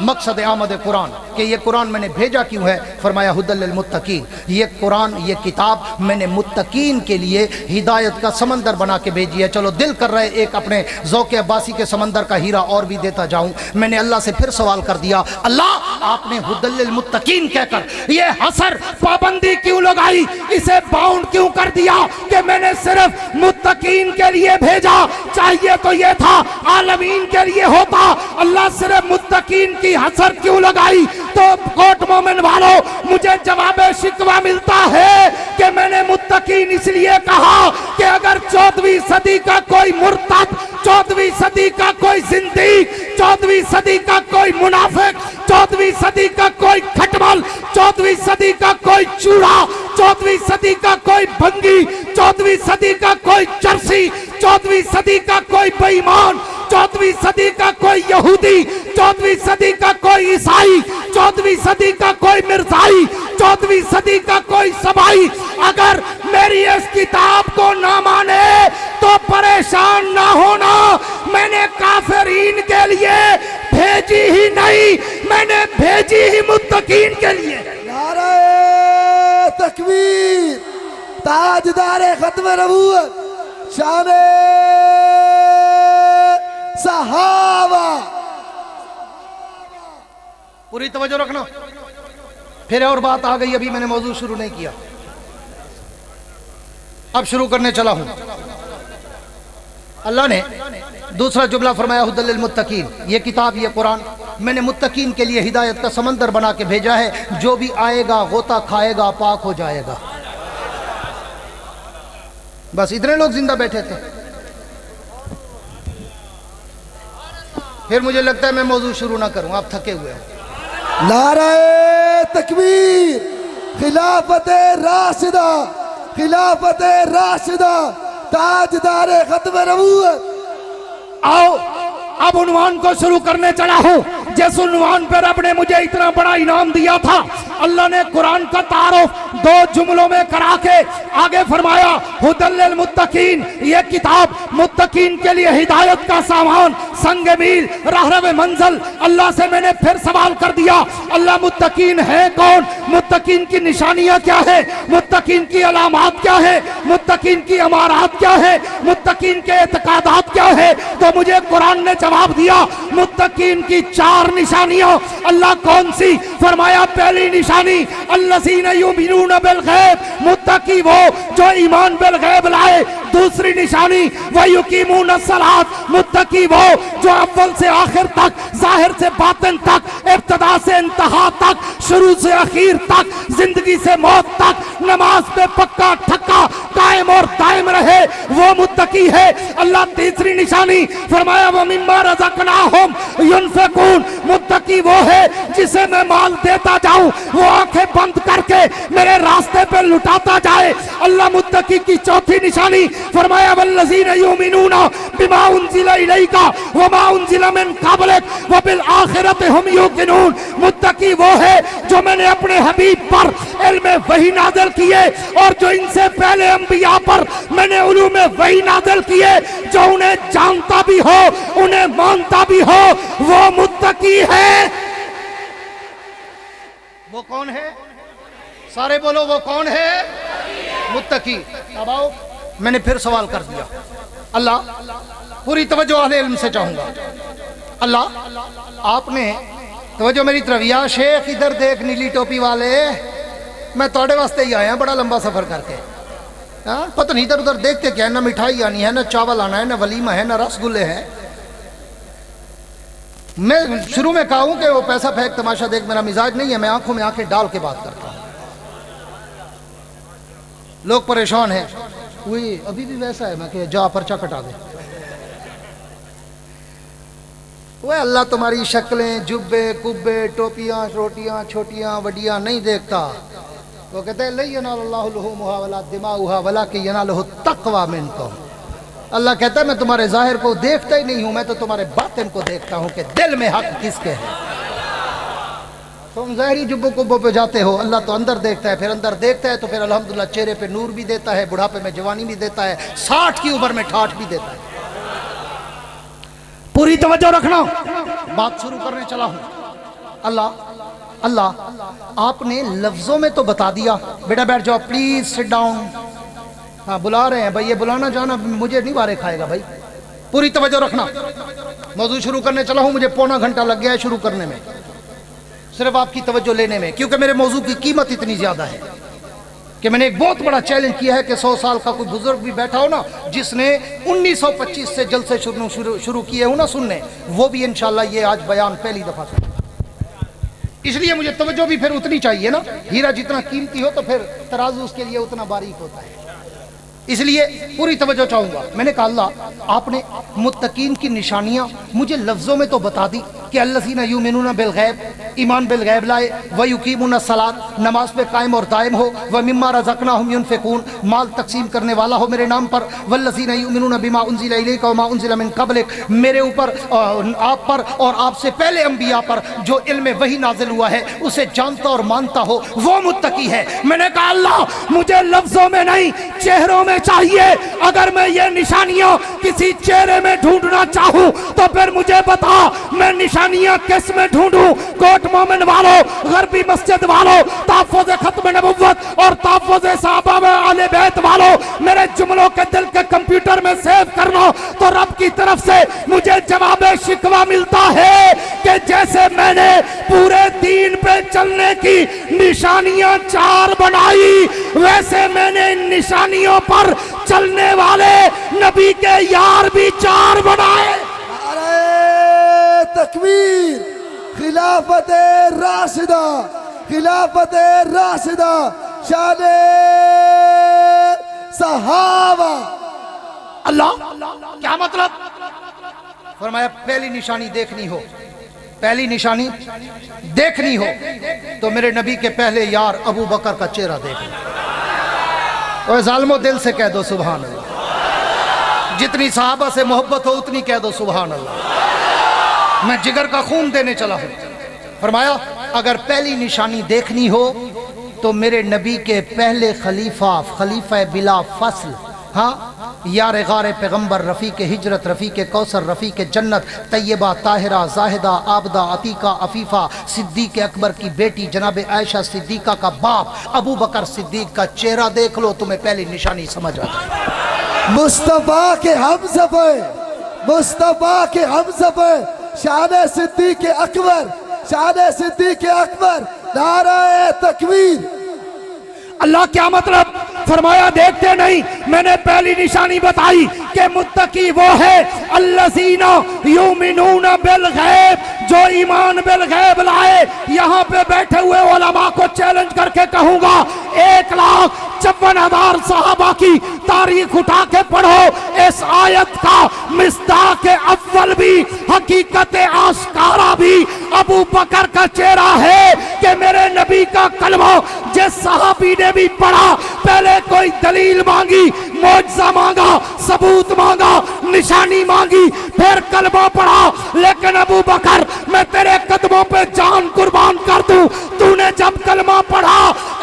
मकसद आमद कुरान कि ये कुरान मैंने भेजा क्यों है, फरमाया हुदल लिल मुत्तकीन, ये कुरान ये किताब मैंने मुत्तकीन के लिए हिदायत का समंदर बना के भेजी है। चलो दिल कर रहे एक अपने ज़ौक़ अब्बासी के समंदर का हीरा और भी देता जाऊं। मैंने अल्लाह से फिर सवाल कर दिया, अल्लाह आपने हुदल लिल मुत्तकीन कहकर ये हसर पाबंदी क्यों लगाई, इसे बाउंड क्यों कर दिया कि मैंने सिर्फ मुत्तकीन के लिए भेजा? चाहिए तो ये था आलमीन के लिए होता, अल्लाह सिर्फ मुत्तकीन की हसर क्यों लगाई? तो कोट मोमिन वालों, मुझे जवाब शिकवा मिलता है कि मैंने मुत्तकीन इसलिए कहा कि अगर 14वीं सदी का कोई मुर्तद, 14वीं सदी का कोई जिंदीक, 14वीं सदी का कोई मुनाफिक, 14वीं सदी का कोई खटमल, 14वीं सदी का कोई चूड़ा, 14वीं सदी का कोई भंगी, 14वीं सदी का कोई चरसी, 14वीं सदी का कोई बेईमान, 14वीं सदी का कोई यहूदी, 14वीं सदी का कोई ईसाई, 14वीं सदी का कोई मिर्जाई, 14वीं सदी का कोई सबाई अगर मेरी इस किताब को ना माने तो परेशान ना होना। मैंने काफिरीन के लिए भेजी ही नहीं, मैंने भेजी ही मुत्तकीन के लिए। नारे तकबीर, ताजदारे खत्म नबूवत, शाने सहाबा। पूरी तवज्जो रखना, फिर और बात आ गई, अभी मैंने मौजू शुरू नहीं किया, अब शुरू करने चला हूं। अल्लाह ने दूसरा जुमला फरमाया हुदल लिल मुत्तकीन, ये किताब ये कुरान मैंने मुत्तकीन के लिए हिदायत का समंदर बना के भेजा है, जो भी आएगा गोता खाएगा पाक हो जाएगा। बस इतने लोग जिंदा बैठे थे। फिर मुझे लगता है मैं मौजू शुरू ना करूं, आप थके हुए हो। नारे तकबीर, खिलाफत राशिदा, खिलाफत राशिदा, ताजदारे खत्म नबूवत। आओ अब उन्वान को शुरू करने चला हूं। जिस उन्वान पर रब ने मुझे इतना बड़ा इनाम दिया था, अल्लाह ने कुरान का तारुफ 2 जुमलों में करा के आगे फरमाया हुदल लिल मुत्तकीन, ये किताब मुत्तकीन के लिए हिदायत का सामान, संग मील, रहरव मंजिल। अल्लाह से मैंने फिर सवाल कर दिया, अल्लाह मुत्तकीन है कौन? मुत्तकीन की निशानियां क्या है? मुत्तकीन की अलामात क्या है? मुत्तकीन की अमारात क्या है? मुत्तकीन के एतकादात क्या है? तो मुझे कुरान ने जवाब दिया, मुत्तकीन की 4 निशानियां। अल्लाह कौन सी? फरमाया पहली निशानी अल्लज़ीना युमिनूना बिल गैब, मुत्तकी वो जो ईमान बिल गैब लाए। दूसरी निशानी वयुकीमूना सलात, मुत्तकी वो जो अव्वल से आखिर तक, जाहिर से बातिन तक, इब्तिदा से इंतहा तक, शुरू से आखिर तक, जिंदगी से मौत तक नमाज पे पक्का ठक्का कायम और दायम रहे, वो मुत्तकी है। अल्लाह तीसरी निशानी फरमाया व मिम्मा रज़क़नाहुम युनफ़िकून, मुत्तकी वो है जिसे मैं माल देता जाऊं वो आंखें बंद करके मेरे रास्ते पे लुटाता जाए। अल्लाह मुत्तकी की चौथी निशानी फरमाया वल्लज़ीना युमिनूना बिमा उनज़िला इलैका व मा उनज़िला मिन क़ब्लिक व बिल आखिरति हुम युक़िनून, मुत्तकी वो है जो मैंने अपने हबीब पर इल्म वही नाज़िल किए और जो इनसे पहले अंबिया पर मैंने उलूम वही नाज़िल किए, जो उन्हें जानता भी हो उन्हें मानता भी हो, वो मुत्तकी है। वो कौन है? सारे बोलो वो कौन है? मुत्तकी। अब आओ, मैंने फिर सवाल कर दिया। अल्लाह, पूरी तवज्जो अहले इल्म से चाहूंगा। अल्लाह आपने तवज्जो मेरी तरफ, या शेख इधर देख नीली टोपी वाले, मैं तोड़े वास्ते ही आया बड़ा लंबा सफर करके। हाँ, पता नहीं इधर उधर देखते क्या है, ना मिठाई आनी है, ना चावल आना है, ना वलीमा है, ना रसगुल्ले हैं। मैं शुरू में कहा हूं कि वो पैसा फेंक तमाशा देख मेरा मिजाज नहीं है, मैं आंखों में आंखें डाल के बात करता हूं। लोग परेशान हैं, वही अभी भी वैसा है, मैं कि जा पर्चा कटा दे। वो अल्लाह तुम्हारी शक्लें, जुब्बे, कुब्बे, टोपियां, रोटियां, छोटियां, वडियां नहीं देखता। वो कहते हैं लई यनालुल्लाहु लुहुमुहा वला दिमाउहा वलाकिन यनालुहु तक़वा मिनकुम। अल्लाह कहता है मैं तुम्हारे जाहिर को देखता ही नहीं हूं, मैं तो तुम्हारे बातिन को देखता हूं कि दिल में हक किसके है। तुम ज़ाहिरी जुब्बों कुब्बों पे जाते हो, अल्लाह तो अंदर देखता है, फिर अंदर देखता है तो फिर अल्हम्दुलिल्लाह चेहरे पे नूर भी देता है, बुढ़ापे में जवानी भी देता है, 60 की उम्र में ठाठ भी देता है। पूरी तवज्जो रखना, बात शुरू करने चला हूं। अल्लाह आपने लफ्जों में तो बता दिया, बेटा बैठ जाओ, प्लीज सिट डाउन। हाँ बुला रहे हैं भाई, ये बुलाना जाना मुझे नहीं बारे खाएगा भाई। पूरी तवज्जो रखना, मौजू शुरू करने चला हूं, मुझे पौना घंटा लग गया है शुरू करने में, सिर्फ आपकी तवज्जो लेने में, क्योंकि मेरे मौजू की कीमत इतनी ज्यादा है कि मैंने एक बहुत बड़ा चैलेंज किया है कि 100 साल का कोई बुजुर्ग भी बैठा हो ना, जिसने 1925 से जलसे शुरू किए हो ना सुनने, वो भी इंशाल्लाह ये आज बयान पहली दफा सुने। इसलिए मुझे तवज्जो भी फिर उतनी चाहिए ना, हीरा जितना कीमती हो तो फिर तराजू उसके लिए उतना बारीक होता है, इसलिए पूरी तवज्जो चाहूंगा। मैंने कहा अल्लाह आपने मुत्तकीन की निशानियां मुझे लफ्जों में तो बता दी कि अल्लज़ीना युमिनूना बिल गैब, ईमान बिल गैब लाए, व युकीमुना सलात, नमाज पे कायम और दायम हो, व मिम्मा रज़क़नाहुम युनफ़िकून, माल तकसीम करने वाला हो मेरे नाम पर, वल्लज़ीना युमिनूना बिमा उन्ज़िला इलैका व मा उन्ज़िला मिन क़ब्लिक, मेरे ऊपर आप पर और आपसे पहले अंबिया पर जो इल्म वही नाजिल हुआ है उसे जानता और मानता हो, वो मुत्तकी है। मैंने कहा अल्लाह मुझे लफ्जों में नहीं चेहरों में चाहिए। अगर मैं ये निशानियां किसी चेहरे में ढूंढना चाहूं तो फिर मुझे बता मैं निशानियां किस में ढूंढूं। कोट मोमिन वालों, गरबी मस्जिद वालों, ताफ़ुज़ खत्म नबुव्वत और ताफ़ुज़ सहाबा व आले बैत वालों, मेरे जुमलों के दिल के कंप्यूटर में सेव करना, तो रब की तरफ से मुझे जवाब शिकवा मिलता है कि जैसे मैंने पूरे दीन पे चलने की निशानियां 4 बनाई, वैसे मैंने इन निशानियों पर चलने वाले नबी के यार भी 4 बनाए। नारे तकबीर, खिलाफत राशिदा, खिलाफत राशिदा, शाने सहाबा। अल्लाह क्या मतलब? फरमाया पहली निशानी देखनी हो, पहली निशानी देखनी हो तो मेरे नबी के पहले यार अबू बकर का चेहरा देख लो। और जालिमो दिल से कह दो सुभान अल्लाह, जितनी सहाबा से मोहब्बत हो उतनी कह दो सुभान अल्लाह। मैं जिगर का खून देने चला हूं। फरमाया अगर पहली निशानी देखनी हो तो मेरे नबी के पहले खलीफा बिला फसल, हाँ यार गारे पैगम्बर, रफ़ी के हिजरत, रफ़ी के कौसर, रफ़ी के जन्नत, तैयबा, ताहिरा, जाहिदा, आबदा, अतीका, अफीफ़ा, सिद्दीक़ अकबर की बेटी जनाब आयशा सिद्दीक़ा का बाप अबू बकर सिद्दीक़ का चेहरा देख लो, तुम्हें पहली निशानी समझ आ जाए। मुस्तफ़ा के हमसफ़र, मुस्तफ़ा के हमसफ़र, शान सिद्दीक़ अकबर, शान सिद्दीक़ अकबर, नारे तकबीर। अल्लाह क्या मतलब? फरमाया देखते नहीं, मैंने पहली निशानी बताई कि मुत्तकी वो है अल्लज़ीना युमिनूना बिल गैब, जो ईमान बिल गैब लाए। यहाँ पे बैठे हुए उलमा को चैलेंज करके कहूंगा 1,54,000 सहाबा की तारीख उठा के पढ़ो, इस आयत का मिस्दाक अव्वल भी, हकीकत आशकारा भी अबू बकर का चेहरा है कि मेरे नबी का कलमा जिस सहाबी ने भी पढ़ा, पहले कोई दलील मांगी, मौजज़ा मांगा, सबूत मांगा, निशानी मांगी, फिर कलमा पढ़ा, लेकिन अबू बकर मैं तेरे कदमों पे जान कुर्बान कर दूं, तूने जब कलमा पढ़ा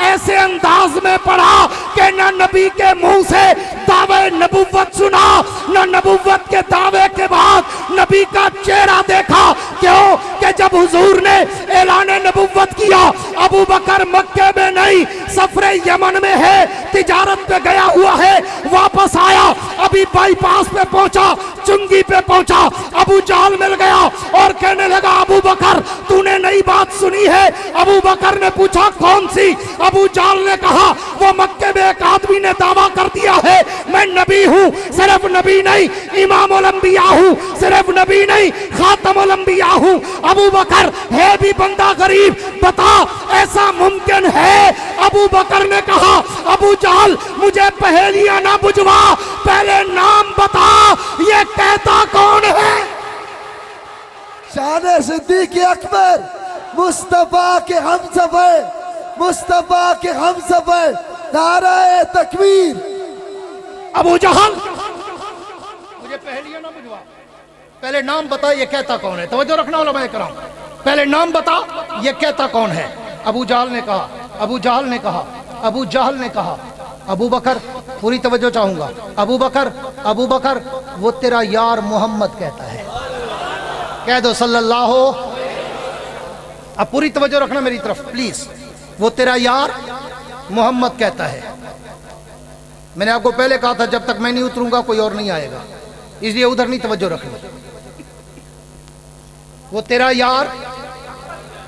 ऐसे अंदाज में पढ़ा कि न नबी के मुंह से दावे नबुव्वत सुना, न नबुव्वत के दावे के बाद नबी का चेहरा देखा। क्यों? कि जब हुजूर ने ऐलान नबुव्वत किया, अबू बकर मक्के में नहीं सफरे यमन में है, तिजारत पे गया हुआ है, वापस आया, अभी बाईपास पे पहुंचा, चुंगी पे पहुंचा, अबू जाल मिल गया और कहने लगा अबू बकर तूने नई बात सुनी है? अबू बकर ने पूछा कौन सी? अबू जाल ने कहा वो मक्के में एक आदमी ने दावा कर दिया है मैं मैं नबी हूँ, सिर्फ नबी नहीं, इमामुल अंबिया हूँ, सिर्फ नबी नहीं, खातमुल अंबिया हूँ। अबू बकर है भी बंदा गरीब, बता ऐसा मुमकिन है? अबू बकर ने कहा, अबू जहल मुझे पहेलियां ना बुझवा, पहले नाम बता, ये कहता कौन है? शान सिद्दीक अकबर, मुस्तफा के हम सफर, मुस्तफा के हम सफर, नाराए तकबीर। अबू जहल मुझे पहेलियां ना बुझवा, पहले नाम बता, ये कहता कौन है? तवज्जो रखना उलमाए कराम, पहले नाम बता, ये कहता कौन है? अबू जहल ने कहा, अबू जहल ने कहा, अबू जहल ने कहा, अबू बकर, पूरी तवज्जो चाहूंगा, अबू बकर, अबू बकर वो तेरा यार मोहम्मद कहता है। कह दो सल्लल्लाहु। अब पूरी तवज्जो रखना मेरी तरफ प्लीज। वो तेरा यार मोहम्मद कहता है। मैंने आपको पहले कहा था जब तक मैं नहीं उतरूंगा कोई और नहीं आएगा, इसलिए उधर नहीं तवज्जो रखनी। वो तेरा यार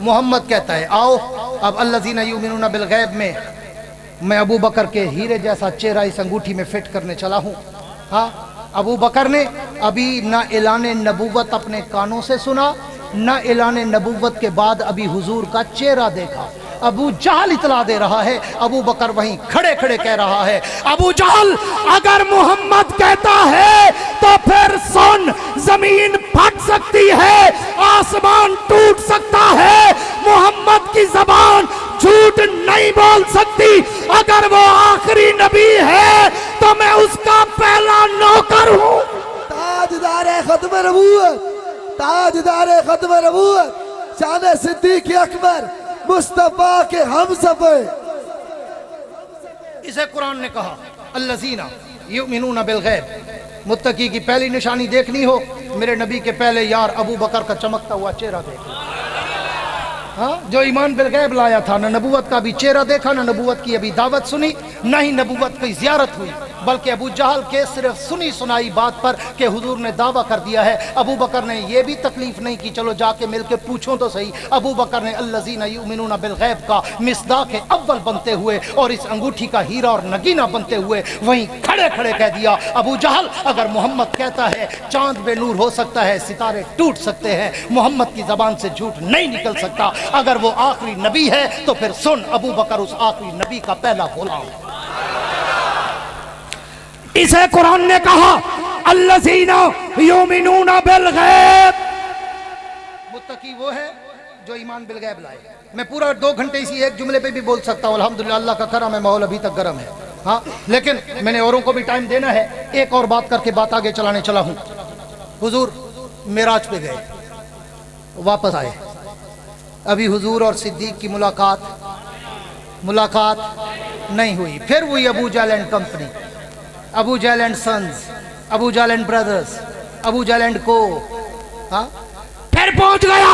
मोहम्मद कहता है। आओ अब अल्लज़ीना युमिनूना बिल गैब में मैं अबू बकर के हीरे जैसा चेहरा इस अंगूठी में फिट करने चला हूं। हाँ, अबू बकर ने अभी ना ऐलाने नबूवत अपने कानों से सुना, ना ऐलाने नबूवत के बाद अभी हुजूर का चेहरा देखा। अबू जहल इतला दे रहा है, अबू बकर वहीं खड़े खड़े कह रहा है, अबू जहल अगर मोहम्मद कहता है तो फिर सुन, जमीन फट सकती है, आसमान टूट सकता है, मोहम्मद की जबान झूठ नहीं बोल सकती। अगर वो आखिरी नबी है तो मैं उसका पहला नौकर हूं। ताजदार खत्म नबूवत, ताजदार खत्म नबूवत, शान सिद्दीक अकबर, मुस्तफा के हम सफर। इसे कुरान ने कहा अल्लज़ीना युमिनूना बिल गैब। मुत्तकी की पहली निशानी देखनी हो, मेरे नबी के पहले यार अबू बकर का चमकता हुआ चेहरा देखो। हाँ, जो ईमान बिल गैब लाया था, न नबूवत का भी चेहरा देखा, न नबूवत की अभी दावत सुनी, न ही नबूवत की ज़ियारत हुई, बल्कि अबू जहल के सिर्फ सुनी सुनाई बात पर कि हुजूर ने दावा कर दिया है। अबू बकर ने यह भी तकलीफ नहीं की चलो जाके मिलके पूछो तो सही। अबू बकर ने अल्लज़ीना युमिनूना बिल गैब का मिस्दाक अव्वल बनते हुए और इस अंगूठी का हीरा और नगीना बनते हुए वहीं खड़े खड़े कह दिया, अबू जहल अगर मोहम्मद कहता है चांद बेनूर हो सकता है, सितारे टूट सकते हैं, मोहम्मद की जबान से झूठ नहीं निकल सकता। अगर वो आखिरी नबी है तो फिर सुन, अबू बकर उस आखिरी नबी का पहला गुलाम है। इसे कुरान ने कहा अल्लज़ीना युमिनूना बिल गैब। मुत्तकी वो है जो ईमान बिल गैब लाए। मैं पूरा 2 घंटे इसी एक जुमले पे भी बोल सकता हूँ, अल्हम्दुलिल्लाह अल्लाह का करम है, माहौल अभी तक गर्म है। हाँ, लेकिन मैंने औरों को भी टाइम देना है, एक और बात करके बात आगे चलाने चला हूँ। हुजूर मेराज पे गए, वापस आए, अभी हुजूर और सिद्दीक की मुलाकात नहीं हुई। फिर हुई Abu Jahl and company, Abu Jahl and sons, Abu Jahl and brothers, Abu Jahl and को। हाँ, फिर पहुंच गया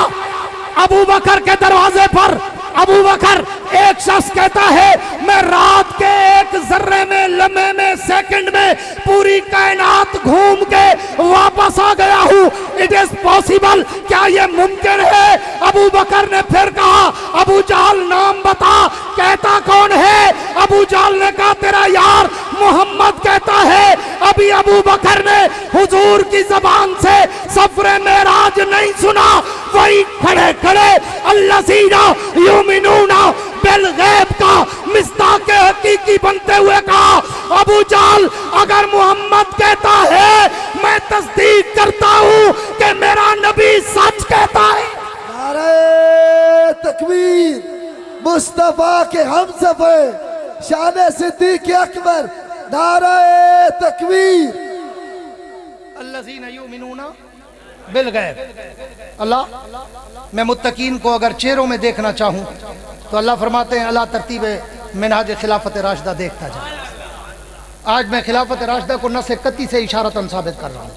अबू बकर के दरवाजे पर। अबू बकर एक शख्स कहता है मैं रात के एक जर्रे में, लम्हे में, सेकंड में पूरी कायनात घूम के वापस आ गया हूँ। इट इज पॉसिबल, क्या ये मुमकिन है? अबू बकर ने फिर कहा, अबू जहल नाम बता, कहता कौन है? अबू जहल ने कहा तेरा यार मोहम्मद कहता है। अभी अबू बकर ने हुजूर की जबान से सफरे मेराज नहीं सुना, वही खड़े खड़े अल्लज़ीना युमिनूना बिल गैब का मिस्दाक हकीकी बनते हुए कहा, अबू जहल अगर मोहम्मद कहता है मैं तस्दीक करता हूँ कि मेरा नबी सच कहता है। नारे तकबीर, मुस्तफा के हम सफर, शान सिद्दीक अकबर, नारे तकबीर। अल्लज़ीना युमिनूना बिल गैब। अल्लाह, मैं मुत्तकीन को अगर चेहरों में देखना चाहूँ तो अल्लाह फरमाते हैं अल्लाह तरतीब मिनहाज खिलाफत राशिदा देखता जा। आज मैं खिलाफत राशिदा को नस कती से इशारतन साबित कर रहा हूँ,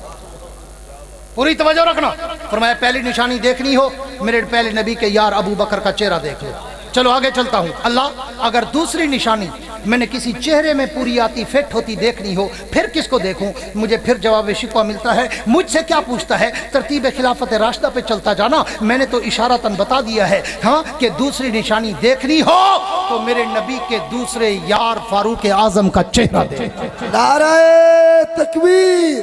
पूरी तवज्जो रखना। फरमाया पहली निशानी देखनी हो, मेरे पहले नबी के यार अबू बकर का चेहरा देख लो। चलो आगे चलता हूँ। अल्लाह अगर दूसरी निशानी मैंने किसी चेहरे में पूरी आती फिट होती देखनी हो, फिर किसको देखूं? मुझे फिर जवाब शिकवा मिलता है, मुझसे क्या पूछता है? तरतीब खिलाफत राशिदा पे चलता जाना, मैंने तो इशारतन बता दिया है हाँ कि दूसरी निशानी देखनी हो तो मेरे नबी के दूसरे यार फारूक आजम का चेहरा दे। नाराए तकबीर,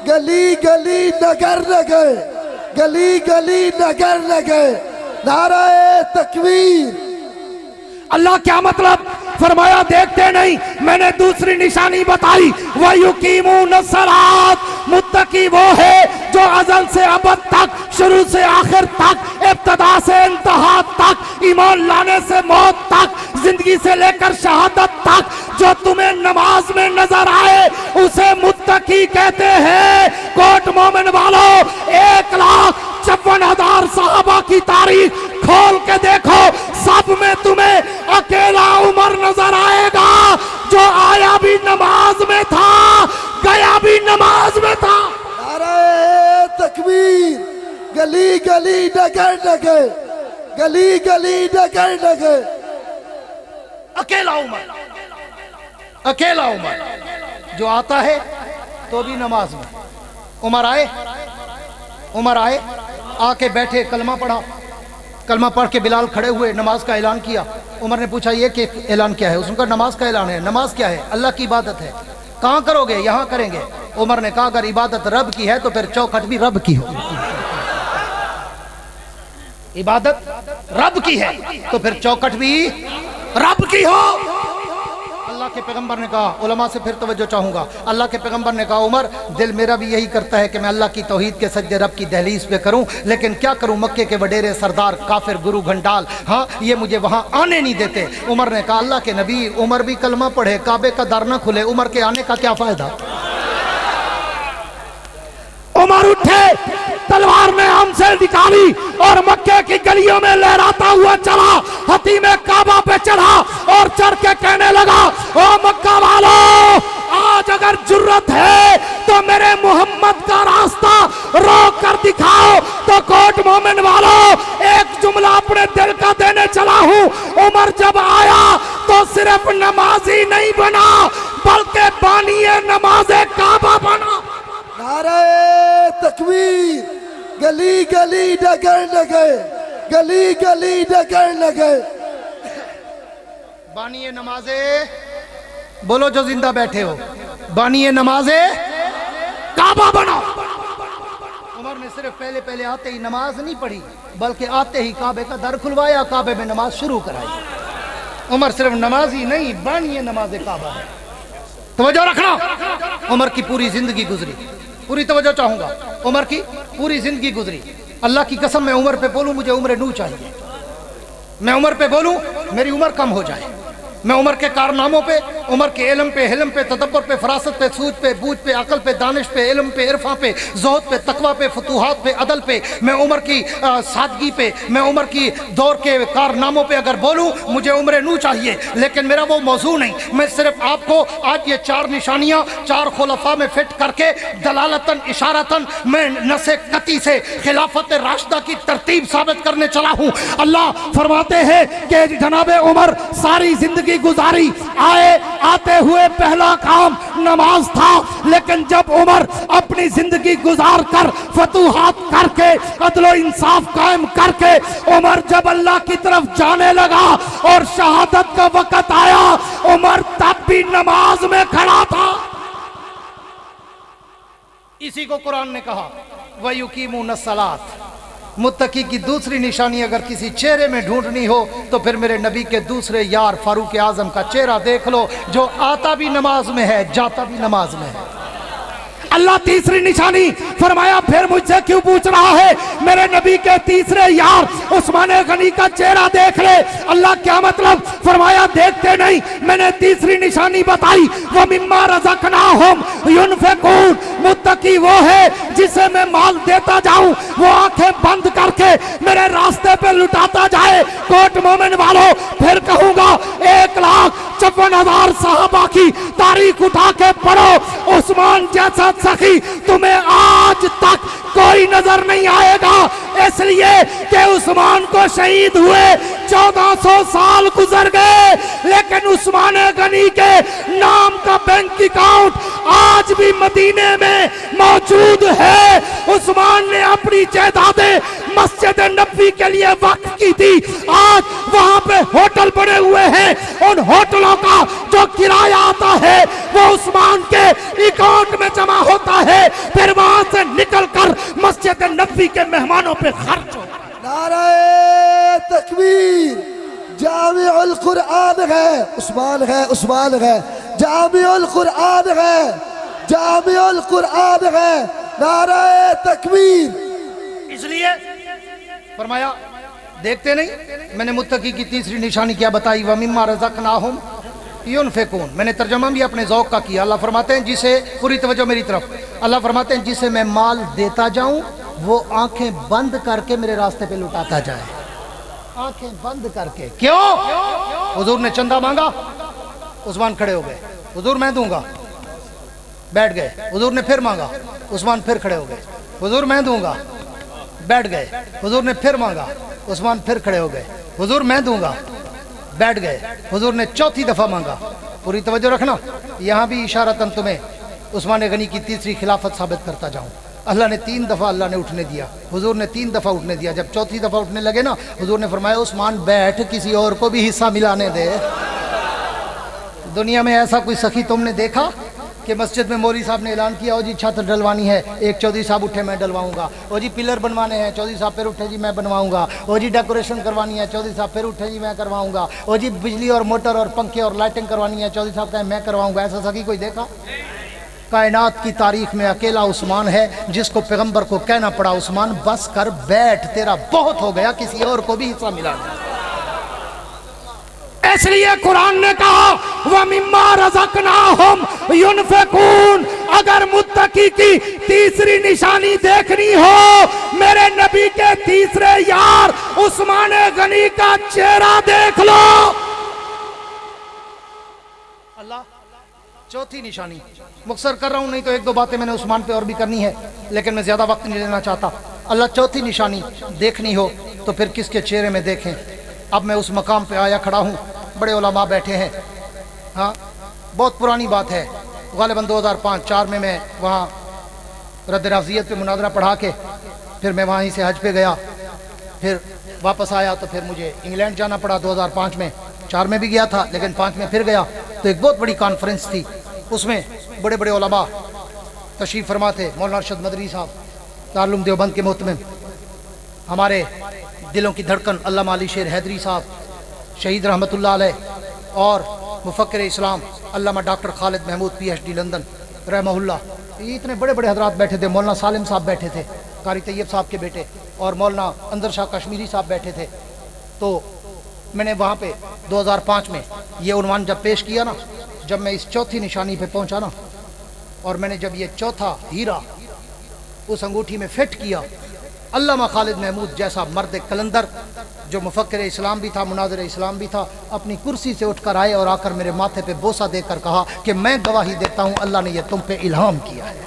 गली गली नगर नगर, गली गली नगर नगर, नाराए तकबीर। अल्लाह क्या मतलब? फरमाया देखते नहीं, मैंने दूसरी निशानी बताई, वह युकीमून सलात, मुत्तकी वो है जो अज़ल से अबद तक, शुरू से आखिर तक, इब्तिदा से इंतहा तक, ईमान लाने से मौत तक, जिंदगी से लेकर शहादत तक जो तुम्हें नमाज में नजर आए उसे मुत्तकी कहते हैं। कोट मोमिन वालों, 1,54,000 सहाबा की तारीख खोल के देखो, सब में तुम्हें अकेला उमर नजर आएगा जो आया भी नमाज में था, गया भी नमाज में था। नाराए तकबीर, गली गली नगर नगर, गली गली नगर नगर, अकेला उमर, अकेला उमर जो आता है तो भी नमाज में। उमर आए, उमर आए, आके बैठे, कलमा पढ़ा, कलमा पढ़ के बिलाल खड़े हुए, नमाज का ऐलान किया। उमर ने पूछा ये कि ऐलान क्या है? उसने कहा नमाज का ऐलान है। नमाज क्या है? अल्लाह की इबादत है। कहाँ करोगे? यहाँ करेंगे। उमर ने कहा अगर इबादत रब की है तो फिर चौखट भी रब की हो। इबादत रब की है तो फिर चौखट भी रब की हो। अल्लाह के पैगंबर ने कहा, उलमा से फिर तवज्जो चाहूंगा, अल्लाह के पैगंबर ने कहा उमर दिल मेरा भी यही करता है कि मैं अल्लाह की तौहीद के सज्जे रब की दहलीज पे करूं, लेकिन क्या करूं, मक्के के वडेरे सरदार काफिर गुरु घंटाल हाँ ये मुझे वहां आने नहीं देते। उमर ने कहा अल्लाह के नबी, उमर भी कलमा पढ़े, काबे का दर न खुले, उमर के आने का क्या फायदा? उमर उठे, तलवार ने हमसे निकाली और मक्के की गलियों में लहराता हुआ चला, हतीमे काबा पे चढ़ा और चढ़ के कहने लगा, ओ मक्का वालों, आज अगर जुर्रत है तो मेरे मोहम्मद का रास्ता रोक कर दिखाओ। तो कोट मोमिन वालों, एक जुमला अपने दिल का देने चला हूं, उमर जब आया तो सिर्फ नमाजी नहीं बना बल्कि बानिए नमाज़े काबा बना। नाराए तकबीर, गली गली नगर नगर, गली गली नगर नगर, बानिए नमाजे, बोलो जो जिंदा बैठे हो, बानिए नमाजे काबा बना। उमर ने सिर्फ पहले पहले आते ही नमाज नहीं पढ़ी बल्कि आते ही काबे का दर खुलवाया, काबे में नमाज शुरू कराई। उमर सिर्फ नमाज ही नहीं, बानिए नमाजे काबा है। तवज्जो रखना, उमर की पूरी जिंदगी गुजरी, पूरी तवज्जो चाहूंगा, उमर की पूरी जिंदगी गुजरी। अल्लाह की कसम मैं उमर पे बोलूं मुझे उम्र नू चाहिए, मैं उमर पे बोलूं मेरी उम्र कम हो जाए। मैं उमर के कारनामों पे, उमर के इल्म पे, हिल्म पे, तदब्बर पे, फरासत पे, सूझ पे, बूझ पे, अकल पे, दानिश पे, इल्म पे, इरफा पे, ज़ोहद पे, तकवा पे, फतूहात पे, अदल पे, मैं उमर की सादगी पे, मैं उमर की दौर के कारनामों पे अगर बोलूं मुझे उम्र नू चाहिए, लेकिन मेरा वो मौजू नहीं। मैं सिर्फ आपको आज ये 4 निशानियां 4 खुलफा में फिट करके दलालतन इशारतन मैं नसे कती से खिलाफत राशिदा की तरतीब साबित करने चला हूं। अल्लाह फरमाते हैं कि जनाबे उमर सारी जिंदगी गुजारी, आते हुए पहला काम नमाज था, लेकिन जब उमर अपनी जिंदगी गुजार कर फतूहात करके अदलो इंसाफ कायम करके उमर जब अल्लाह की तरफ जाने लगा और शहादत का वक्त आया, उमर तब भी नमाज में खड़ा था। इसी को कुरान ने कहा वयुकीमून सलात। मुत्तकी की दूसरी निशानी अगर किसी चेहरे में ढूंढनी हो तो फिर मेरे नबी के दूसरे यार फारूक आजम का चेहरा देख लो, जो आता भी नमाज में है, जाता भी नमाज में है। अल्लाह तीसरी निशानी फरमाया, फिर मुझसे क्यों पूछ रहा है? मेरे नबी के तीसरे यार उस्मान गनी का चेहरा देख ले। अल्लाह क्या मतलब? फरमाया देखते नहीं, मैंने तीसरी निशानी बताई, वो मिम्मा रज़क़नाहुम युनफ़िक़ून। मुत्तकी वो है जिसे मैं माल देता जाऊं, वो आंखें बंद करके मेरे रास्ते पे लुटाता जाए। कोट मोमिन वालों, फिर कहूंगा 1,54,000 सहाबा की तारीख उठा के पढ़ो, उस्मान जैसा सखी तुम्हें आज तक कोई नजर नहीं आएगा, इसलिए कि उस्मान को शहीद हुए 1400 साल गुजर गए, लेकिन उस्मान गनी غنی کے نام کا بینک اکاؤنٹ آج بھی مدینے میں موجود ہے۔ عثمان نے اپنی جائیدادیں مسجد نبوی کے لیے وقف کی تھی، آج وہاں پہ ہوٹل بنے ہوئے ہیں، ان ہوٹلوں کا جو کرایہ آتا ہے وہ عثمان کے اکاؤنٹ میں جمع ہوتا ہے، پھر وہاں سے نکل کر مسجد نبوی کے مہمانوں پہ خرچ ہو۔ نعرہ تکبیر، جامع القرآن ہے، عثمان ہے، عثمان ہے، جامع القرآن ہے، جامع القرآن ہے، نعرہ تکبیر۔ اس لیے فرمایا دیکھتے نہیں، میں نے متقی کی تیسری نشانی کیا بتائی، وَمِمَّا رَزَقْنَاهُمْ يُنْفِقُونَ، میں نے ترجمہ بھی اپنے ذوق کا کیا۔ اللہ فرماتے ہیں جسے، پوری توجہ میری طرف، اللہ فرماتے ہیں جسے میں مال دیتا جاؤں وہ آنکھیں بند کر کے میرے راستے پہ لٹاتا جائے، آنکھیں بند کر کے۔ کیوں؟ حضور نے چندہ مانگا، عثمان کھڑے ہو گئے، حضور میں دوں گا، بیٹھ گئے۔ حضور نے پھر مانگا، عثمان پھر کھڑے ہو گئے، حضور میں دوں گا، بیٹھ گئے۔ حضور نے پھر مانگا، عثمان پھر کھڑے ہو گئے، حضور میں دوں گا، بیٹھ گئے۔ حضور نے چوتھی دفعہ مانگا، پوری توجہ رکھنا، یہاں بھی اشارتاً تمہیں عثمان غنی کی تیسری خلافت ثابت کرتا جاؤں۔ اللہ نے 3 دفعہ اللہ نے اٹھنے دیا، حضور نے 3 دفعہ اٹھنے دیا۔ جب چوتھی دفعہ اٹھنے لگے نا، حضور نے فرمایا عثمان بیٹھ، کسی اور کو بھی حصہ ملانے دے۔ دنیا میں ایسا کوئی سخی تم نے دیکھا کہ مسجد میں مولوی صاحب نے اعلان کیا، او جی چھت ڈلوانی ہے، ایک چودھری صاحب اٹھے میں ڈلواؤں گا، او جی پلر بنوانے ہیں، چودھری صاحب پھر اٹھے جی میں بنواؤں گا، او جی ڈیکوریشن کروانی ہے، چودھری صاحب پھر اٹھے جی میں کرواؤں گا، او جی بجلی اور موٹر اور پنکھے اور لائٹنگ کروانی ہے، چودھری صاحب کہیں میں کرواؤں گا۔ ایسا سخی کوئی دیکھا؟ کائنات کی تاریخ میں اکیلا عثمان ہے جس کو پیغمبر کو کہنا پڑا عثمان بس کر بیٹھ، تیرا بہت ہو گیا، کسی اور کو بھی حصہ ملا دے۔ اس لیے قرآن نے کہا وَمِمَّا رَزَقْنَاهُمْ يُنْفِقُونَ۔ اگر متقی کی تیسری نشانی دیکھنی ہو، میرے نبی کے تیسرے یار عثمان غنی کا چہرہ دیکھ لو۔ اللہ چوتھی نشانی مختصر کر رہا ہوں، نہیں تو 1-2 باتیں میں نے عثمان پہ اور بھی کرنی ہے، لیکن میں زیادہ وقت نہیں لینا چاہتا۔ اللہ چوتھی نشانی دیکھنی ہو تو پھر کس کے چہرے میں دیکھیں؟ اب میں اس مقام پہ آیا کھڑا ہوں، بڑے علماء بیٹھے ہیں، ہاں بہت پرانی بات ہے، غالباً 2005-4 میں وہاں رد رافضیت پہ مناظرہ پڑھا کے پھر میں وہیں سے حج پہ گیا، پھر واپس آیا تو پھر مجھے انگلینڈ جانا پڑا 2005 میں، 4 میں بھی گیا تھا لیکن 5 میں پھر گیا، تو ایک بہت بڑی کانفرنس تھی، اس میں بڑے بڑے علماء تشریف فرما تھے، مولانا ارشد مدری صاحب دارالعلوم دیوبند کے محتمم، ہمارے دلوں کی دھڑکن علامہ علی شیر حیدری صاحب شہید رحمۃ اللہ علیہ، اور مفکر اسلام علامہ ڈاکٹر خالد محمود PhD لندن رحمہ اللہ، یہ اتنے بڑے بڑے حضرات بیٹھے تھے، مولانا سالم صاحب بیٹھے تھے قاری طیب صاحب کے بیٹے، اور مولانا اندر شاہ کشمیری صاحب بیٹھے تھے۔ تو میں نے وہاں پہ 2005 میں یہ عنوان جب پیش کیا نا، جب میں اس چوتھی نشانی پہ پہنچا نا، اور میں نے جب یہ چوتھا ہیرا اس انگوٹھی میں فٹ کیا، علامہ خالد محمود جیسا مرد کلندر جو مفکر اسلام بھی تھا، مناظر اسلام بھی تھا، اپنی کرسی سے اٹھ کر آئے اور آ کر میرے ماتھے پہ بوسہ دے کر کہا کہ میں گواہی دیتا ہوں اللہ نے یہ تم پہ الہام کیا ہے۔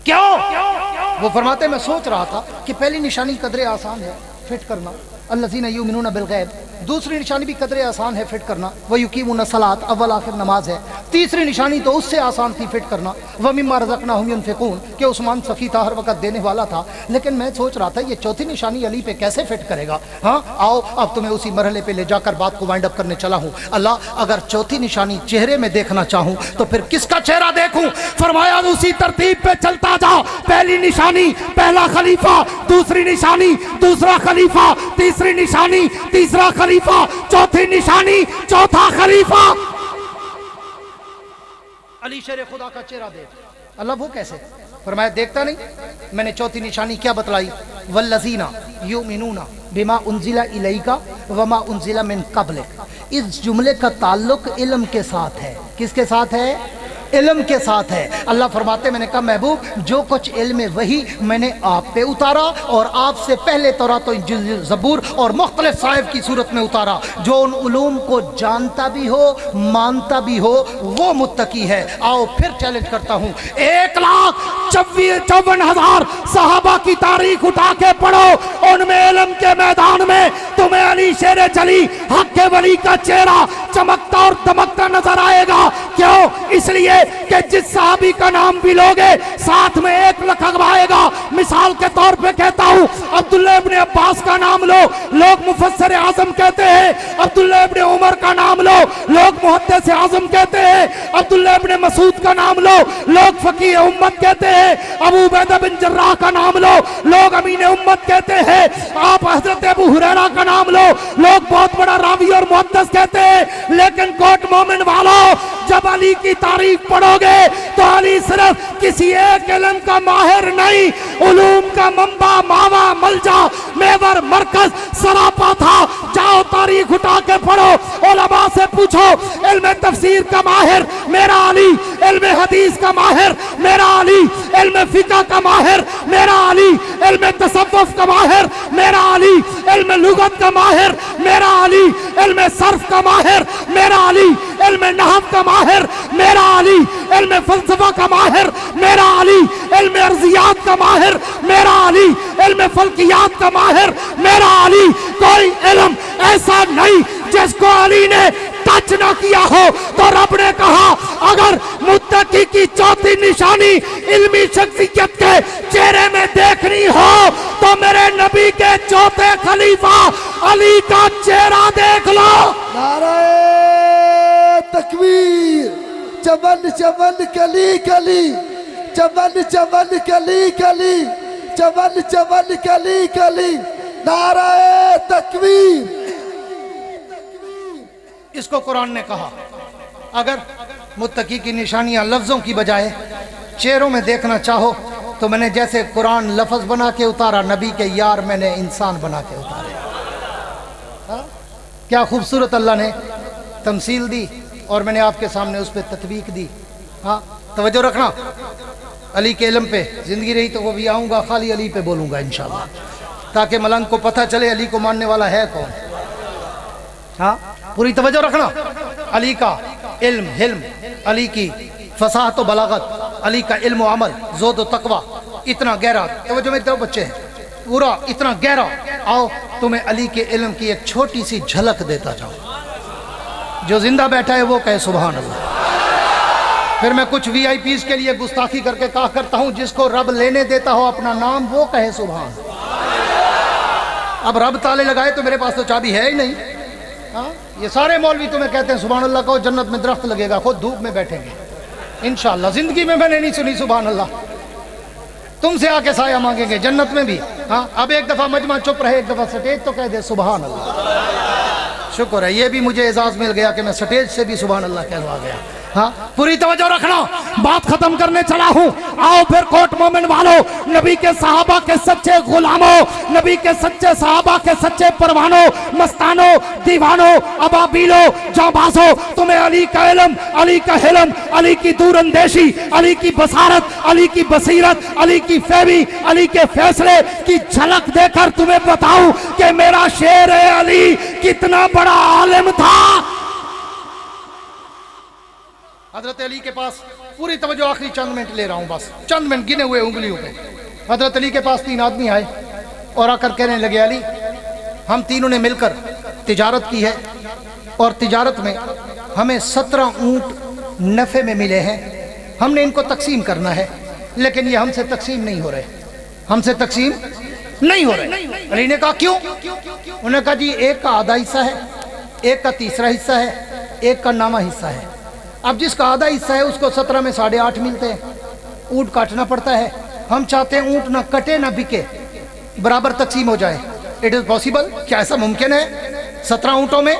کیوں؟ وہ فرماتے میں سوچ رہا تھا کہ پہلی نشانی قدرے آسان ہے فٹ کرنا، الذین یؤمنون بالغیب، دوسری نشانی بھی قدرے آسان ہے فٹ کرنا، ویقیمون الصلاۃ، اول آخر نماز ہے، تیسری نشانی تو اس سے آسان تھی فٹ کرنا، ومما رزقناہم ینفقون، کہ عثمان سخی تھا، ہر وقت دینے والا تھا، لیکن میں سوچ رہا تھا یہ چوتھی نشانی علی پہ کیسے فٹ کرے گا؟ ہاں آؤ اب تمہیں اسی مرحلے پہ لے جا کر بات کو وائنڈ اپ کرنے چلا ہوں۔ اللہ اگر چوتھی نشانی چہرے میں دیکھنا چاہوں تو پھر کس کا چہرہ دیکھوں؟ فرمایا اسی ترتیب پہ چلتا جا، پہلی نشانی پہلا خلیفہ، دوسری نشانی دوسرا خلیفہ، تیسری نشانی تیسرا خلیفہ، چوتھی نشانی چوتھا خلیفہ۔ علی شیر خدا کا چہرہ دیکھ۔ اللہ وہ کیسے؟ فرمایا دیکھتا نہیں؟ میں نے چوتھی نشانی کیا بتلائی؟ والذین یؤمنون بما انزل الیک وما انزل من قبلک، اس جملے کا تعلق علم کے ساتھ ہے۔ کس کے ساتھ ہے؟ علم کے ساتھ ہے۔ اللہ فرماتے میں نے کہا محبوب جو کچھ علم وحی میں نے آپ پہ اتارا اور آپ سے پہلے تورات و انجیل زبور اور مختلف صحائف کی صورت میں اتارا، جو ان علوم کو جانتا بھی ہو مانتا بھی ہو وہ متقی ہے۔ آؤ پھر چیلنج کرتا ہوں، 1,54,000 صحابہ کی تاریخ اٹھا کے پڑھو، ان میں علم کے میدان میں تمہیں علی شیر جلی حق کے ولی کا چہرہ چمکتا اور دمکتا نظر آئے گا۔ کیوں؟ اس لیے کہ جس صحابی کا نام بھی لوگے ساتھ میں 1 لقب آئے گا۔ مثال کے طور پہ کہتا ہوں، عبداللہ ابن عباس کا نام لو، لوگ مفسر اعظم کہتے ہیں۔ عبداللہ ابن عمر کا نام لو، لوگ محدث اعظم کہتے ہیں۔ عبداللہ ابن مسعود کا نام لو، لوگ فقیہ امت کہتے ہیں۔ ابو عبیدہ بن جراح کا نام لو، لوگ امین امت کہتے ہیں۔ آپ حضرت ابو ہریرہ کا نام لو، لوگ بہت بڑا راوی اور محدث کہتے ہیں۔ لیکن کوٹ مومن والوں، جب علی کی تعریف پڑھو گے تو علی صرف کسی ایک علم کا ماہر نہیں، علوم کا منبع، ماوا، ملجا، میور، مرکز، سراپا تھا۔ جاؤ تاریخ اٹھا کے پڑھو، علماء سے پوچھو، علم تفسیر کا ماہر میرا علی، علم حدیث کا ماہر میرا علی، علم فقہ کا ماہر میرا علی، علم تصوف کا ماہر میرا علی، علم لغت کا ماہر میرا علی، علم صرف کا ماہر میرا علی، علم نحو کا ماہر میرا علی، علم فلسفہ کا ماہر میرا علی، علم ارضیات کا ماہر میرا علی، علم فلکیات کا ماہر میرا علی۔ کوئی علم ایسا نہیں جس کو علی نے ٹچ نہ کیا ہو۔ تو رب نے کہا اگر متقی کی چوتھی نشانی علمی شخصیت کے چہرے میں دیکھنی ہو تو میرے نبی کے چوتھے خلیفہ علی کا چہرہ دیکھ لو۔ نعرہ تکبیر، چمن چمن کلی کلی، چمن چمن کلی کلی، چمن چمن کلی کلی، نعرہ تکبیر۔ اس کو قرآن نے کہا اگر متقی کی نشانیاں لفظوں کی بجائے چہروں میں دیکھنا چاہو تو میں نے جیسے قرآن لفظ بنا کے اتارا، نبی کے یار میں نے انسان بنا کے اتارے۔ کیا خوبصورت اللہ نے تمثیل دی اور میں نے آپ کے سامنے اس پہ تطبیق دی۔ ہاں توجہ رکھنا، علی کے علم پہ زندگی رہی تو وہ بھی آؤں گا، خالی علی پہ بولوں گا انشاءاللہ، تاکہ ملنگ کو پتہ چلے علی کو ماننے والا ہے کون۔ ہاں پوری توجہ رکھنا، علی کا علم حلم، علی کی فصاحت و بلاغت، علی کا علم و عمل، زہد و تقوی اتنا گہرا، توجہ میرے دو بچے ہیں، پورا اتنا گہرا۔ آؤ تمہیں علی کے علم کی ایک چھوٹی سی جھلک دیتا جاؤں، جو زندہ بیٹھا ہے وہ کہے سبحان اللہ۔ پھر میں کچھ وی آئی پیز کے لیے گستاخی کر کے کہا کرتا ہوں، جس کو رب لینے دیتا ہو اپنا نام وہ کہے سبحان اللہ۔ اب رب تالے لگائے تو میرے پاس تو چابی ہے ہی نہیں۔ ہاں یہ سارے مولوی تمہیں کہتے ہیں سبحان اللہ کہو، جنت میں درخت لگے گا، خود دھوپ میں بیٹھیں گے انشاءاللہ۔ زندگی میں نے نہیں سنی سبحان اللہ، تم سے آ کے سایہ مانگیں گے جنت میں بھی۔ ہاں اب ایک دفعہ مجمع چپ رہے، ایک دفعہ سٹیج تو کہہ دے سبحان اللہ۔ شکر ہے یہ بھی مجھے اعزاز مل گیا کہ میں سٹیج سے بھی سبحان اللہ کہلوا گیا۔ ہاں پوری توجہ رکھنا، بات ختم کرنے چلا ہوں۔ آؤ پھر کوٹ مومن والوں، نبی کے صحابہ کے سچے غلاموں، نبی کے سچے صحابہ کے سچے پروانوں، مستانوں، دیوانوں، ابابیلوں، جانبازوں، تمہیں علی کا علم، علی کا حلم، علی کی دور اندیشی، علی کی بصارت، علی کی بصیرت، علی کی فہمی، علی کے فیصلے کی جھلک دے کر تمہیں بتاؤں کہ میرا شیر علی کتنا بڑا عالم تھا۔ حضرت علی کے پاس، پوری توجہ، آخری چند منٹ لے رہا ہوں، بس چند منٹ گنے ہوئے انگلیوں پہ۔ حضرت علی کے پاس 3 آدمی آئے اور آ کر کہنے لگے علی ہم تینوں نے مل کر تجارت کی ہے اور تجارت میں ہمیں 17 اونٹ نفع میں ملے ہیں، ہم نے ان کو تقسیم کرنا ہے لیکن یہ ہم سے تقسیم نہیں ہو رہے، ہم سے تقسیم نہیں ہو رہے۔ علی نے کہا کیوں؟ انہوں نے کہا جی ایک کا آدھا حصہ ہے، ایک کا تیسرا حصہ ہے، ایک کا نامہ حصہ ہے۔ اب جس کا آدھا حصہ ہے اس کو 17 میں 8.5 ملتے ہیں، اونٹ کاٹنا پڑتا ہے، ہم چاہتے ہیں اونٹ نہ کٹے نہ بکے، برابر تقسیم ہو جائے۔ اٹ از پاسبل، کیا ایسا ممکن ہے؟ 17 اونٹوں میں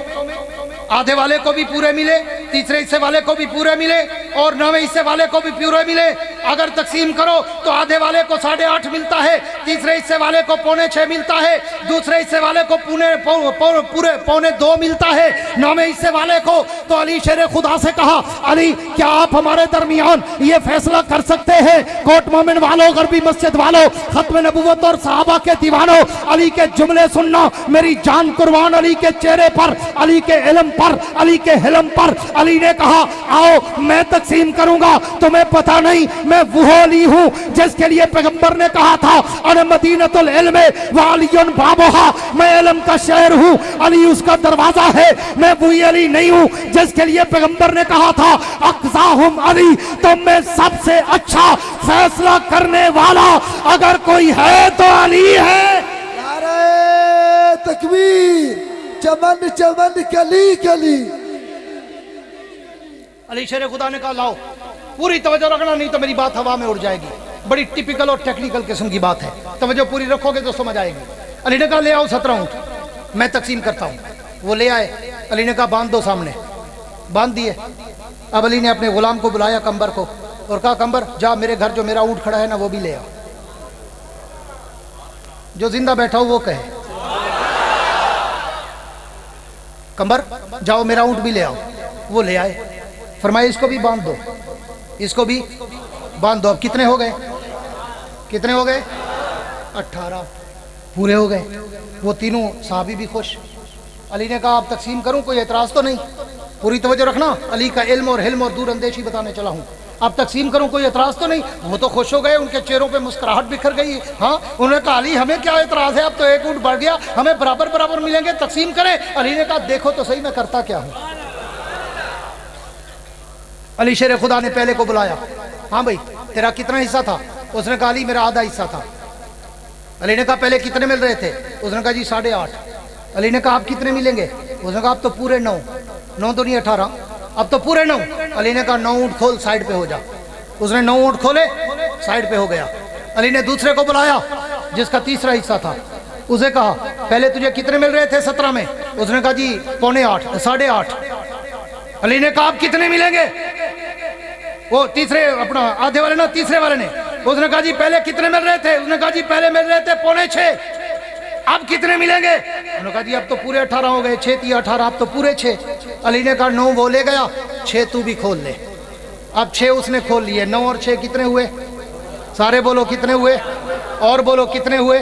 آدھے والے کو بھی پورے ملے، تیسرے حصے والے کو بھی پورے ملے اور 9ویں حصے والے کو بھی پورے ملے، अगर तकसीम करो तो आधे वाले को 8.5 मिलता है, तीसरे हिस्से वाले को 6.25 मिलता है, दूसरे हिस्से वाले को पूरे 2.25 मिलता है, 9वें हिस्से वाले को। तो अली शेर खुदा से कहा, अली क्या आप हमारे दरमियान ये फैसला कर सकते हैं? कोट मोमिन वालों, गरबी मस्जिद वालों, खत्म नबुव्वत और सहाबा के दीवानों, अली के जुमले सुनना, मेरी जान कुर्बान अली के चेहरे पर, अली के इल्म पर, अली के हिलम पर। अली ने कहा, आओ मैं तकसीम करूंगा। तुम्हें पता नहीं मैं वो अली हूं जिसके लिए पैगंबर ने कहा था, अन मदीनतुल इल्म व अलीयुन बाबुहा, मैं इल्म का शहर हूं, अली उसका दरवाजा है। मैं वही अली नहीं हूं जिसके लिए पैगंबर ने कहा था, अक़ज़ाहुम अली, तो मैं सबसे अच्छा फैसला करने वाला अगर कोई है तो अली है। नारे तकबीर, चमन चमन कली कली। अली शेर खुदा ने कहा, लाओ पूरी तवज्जो रखना, नहीं तो मेरी बात हवा में उड़ जाएगी। बड़ी टिपिकल और टेक्निकल किस्म की बात है, तवज्जो पूरी रखोगे तो समझ आएगी। अली ने कहा, ले आओ 17 ऊंट, मैं तकसीम करता हूँ। वो ले आए। अली ने कहा, बांध दो सामने। बांध दिए। अब अली ने अपने गुलाम को बुलाया, कंबर को, और कहा, कंबर जा मेरे घर जो मेरा ऊंट खड़ा है ना वो भी ले आओ। जो जिंदा बैठा हो वो कहे, कंबर जाओ मेरा ऊंट भी ले आओ। वो ले आए। फरमाया, इसको भी बांध दो, इसको भी बांध दो। अब कितने हो गए? कितने हो गए? 18 पूरे हो गए। वो तीनों साहबी भी खुश। अली ने कहा, अब तकसीम करूं, कोई एतराज तो नहीं? पूरी तवज्जो रखना, अली का इल्म और हिल्म और दूर अंदेशी बताने चला हूं। अब तकसीम करूं, कोई एतराज तो नहीं? वो तो खुश हो गए, उनके चेहरों पे मुस्कुराहट बिखर गई। हाँ, उन्होंने कहा, अली हमें क्या एतराज है, अब तो एक ऊंट बढ़ गया, हमें बराबर बराबर मिलेंगे, तकसीम करें। अली ने कहा, देखो तो सही मैं करता क्या हूं। अली शेर खुदा ने पहले को बुलाया। हाँ भाई, तेरा कितना हिस्सा था? उसने कहा, अली मेरा आधा हिस्सा था। अली ने कहा, पहले कितने मिल रहे थे? उसने कहा, जी 8.5। अली ने कहा, आप कितने मिलेंगे? उसने कहा, अब तो पूरे 9। 9 तो नहीं 18, अब तो पूरे 9। अली ने कहा, 9 ऊंट खोल, साइड पे हो जा। उसने 9 ऊंट खोले, साइड पे हो गया। अली ने दूसरे को बुलाया जिसका तीसरा हिस्सा था। उसे कहा, पहले तुझे कितने मिल रहे थे 17 में? उसने कहा, जी 7.25, 8.5। अली ने कहा, आप कितने मिलेंगे? वो तीसरे अपना आधे वाले ना, तीसरे वाले ने। उसने कहा, जी पहले कितने मिल रहे थे? उसने कहा, जी पहले मिल रहे थे 6.25, अब कितने मिलेंगे? उन्होंने कहा, जी अब तो पूरे 18 हो गए, 6 3 18, अब तो पूरे 6। अली ने कहा, 9 वो ले गया, 6 तू भी खोल ले। अब 6 उसने खोल लिए, 9 और 6 कितने हुए? सारे बोलो कितने हुए? और बोलो कितने हुए?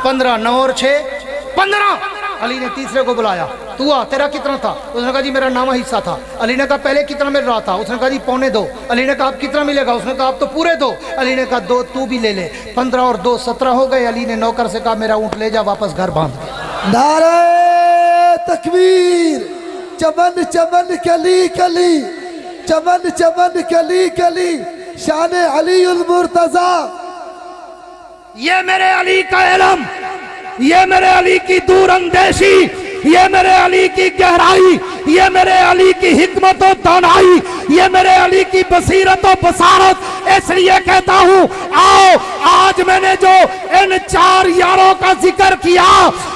15। 9 और 6 15। अली ने तीसरे को बुलाया, तू आ, तेरा कितना था? उसने कहा, जी मेरा 9वां हिस्सा था। अली ने कहा, पहले कितना मिल रहा था? उसने कहा, जी 2.25। अली ने कहा, अब कितना मिलेगा? उसने कहा, अब तो पूरे 2। अली ने कहा, 2 तू भी ले ले। 15 और 2 17 हो गए। अली ने नौकर से कहा, मेरा ऊंट ले जा, वापस घर बांध। नारे तकबीर, चमन चमन कली कली, चमन चमन कली कली, शान अली उल मुर्तजा। ये मेरे अली का इल्म, ये मेरे अली की दूर अंदेशी, ये मेरे अली की गहराई, ये मेरे अली की हिकमत और दानाई, ये मेरे अली की बसीरत और बसारत। इसलिए कहता हूं, आओ आज मैंने जो इन 4 यारों का जिक्र किया,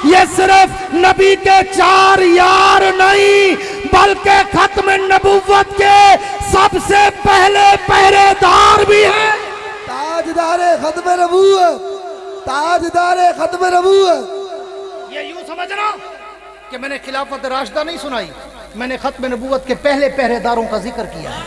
ये सिर्फ नबी के 4 यार नहीं, बल्कि खत्म नबुव्वत के सबसे पहले पहरेदार भी हैं। ताजदारे खत्म नबूवत, ताजदारे खत्म नबूवत। ये यूं समझना कि मैंने खिलाफत राशिदा नहीं सुनाई, मैंने खत्म नबूवत के पहले पहरेदारों का जिक्र किया है,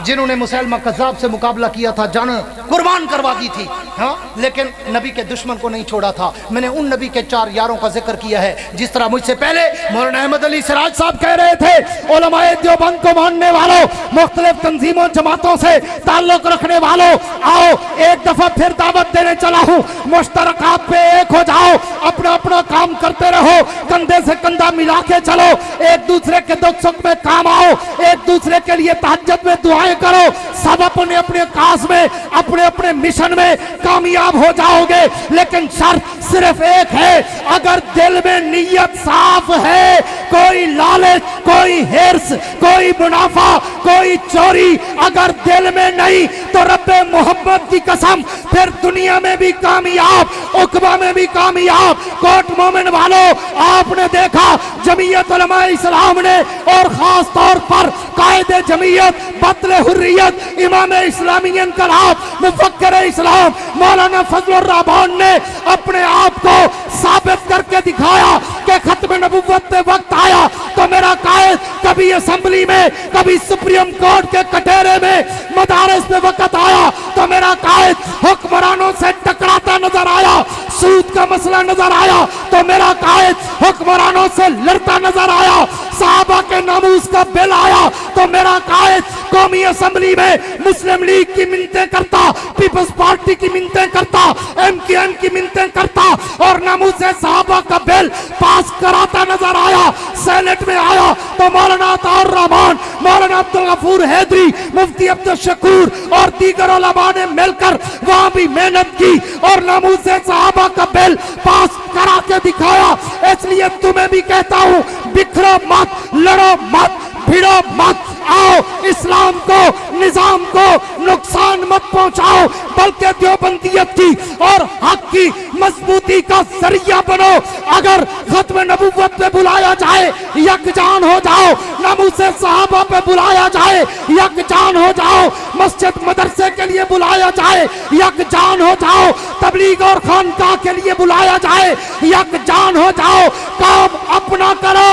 जिन्होंने मुसैलमा कज़्ज़ाब से मुकाबला किया था, जान कुर्बान करवा दी थी। हाँ, लेकिन नबी के दुश्मन को नहीं छोड़ा था। मैंने उन नबी के 4 यारों का जिक्र किया है, जिस तरह मुझसे पहले मौलाना अहमद अली सिराज साहब कह रहे थे, उलमाए देवबंद को मानने वालों, मुख्तलिफ तंजीमों जमातों से ताल्लुक रखने वालों, आओ एक दफा फिर दावत देने चला हूँ, मुश्तरकात पे एक हो जाओ, अपना अपना काम करते रहो, कंधे से कंधा मिला के चलो, एक दूसरे के दुख सुख में काम आओ, एक दूसरे के लिए तहज्जुद में दुआएं करो, सब अपने अपने काज में, अपने अपने मिशन में कामयाब हो जाओगे। लेकिन शर्त सिर्फ एक है, अगर दिल में नीयत साफ है, कोई ला लालच, कोई हिर्स, कोई मुनाफा, कोई चोरी अगर दिल में नहीं तो रब्बे मोहब्बत की कसम फिर दुनिया में भी कामयाब, उकबा में भी कामयाब। कोट मोमिन वालों, आपने देखा जमीयत उलमा इस्लाम ने और खास तौर पर कायदे जमीयत, बतले हुर्रियत, इमाम इस्लामी इनकलाब, मुफक्किर इस्लाम मौलाना फजलुर रहमान ने अपने आप को साबित करके दिखाया कि खत्म नबुव्वत में वक्त आया तो मेरा कायद कभी असेंबली में, कभी सुप्रीम कोर्ट के कटहरे में, मदारस में वक्त आया तो मेरा कायद हुक्मरानों से टकराता नजर आया, सूद का मसला नजर आया तो मेरा कायद हुक्मरानों से लड़ता नजर आया, सहाबा के नामूस का बिल आया तो मेरा कायद कौमी असेंबली में मुस्लिम लीग की मिन्नतें करता, पीपल्स पार्टी की मिन्नतें करता, एमकेएम की मिन्नतें करता और नामूस सहाबा का बिल पास कराता नजर आया। सेनेट में आया तो मौलाना अताउर रहमान, मौलाना अब्दुल गफूर हैदरी, मुफ्ती अब्दुल शकूर और दीगर उलमा ने मिलकर वहां भी मेहनत की और नामूस सहाबा का बिल पास करा के दिखाया। इसलिए तुम्हें भी कहता हूं, बिखरो मत, लड़ो मत, भिड़ो मत, आओ इस्लाम को, निजाम को नुकसान मत पहुंचाओ, बल्कि देवबंदियत की और हक की मजबूती का जरिया बनो। अगर खत्म नबुव्वत पे बुलाया जाए यकजान हो जाओ, नामूसे सहाबा पे बुलाया जाए यकजान हो जाओ, मस्जिद मदरसे के लिए बुलाया जाए यकजान हो जाओ, तबलीग और खानकाह के लिए बुलाया जाए यकजान हो जाओ। काम अपना करो,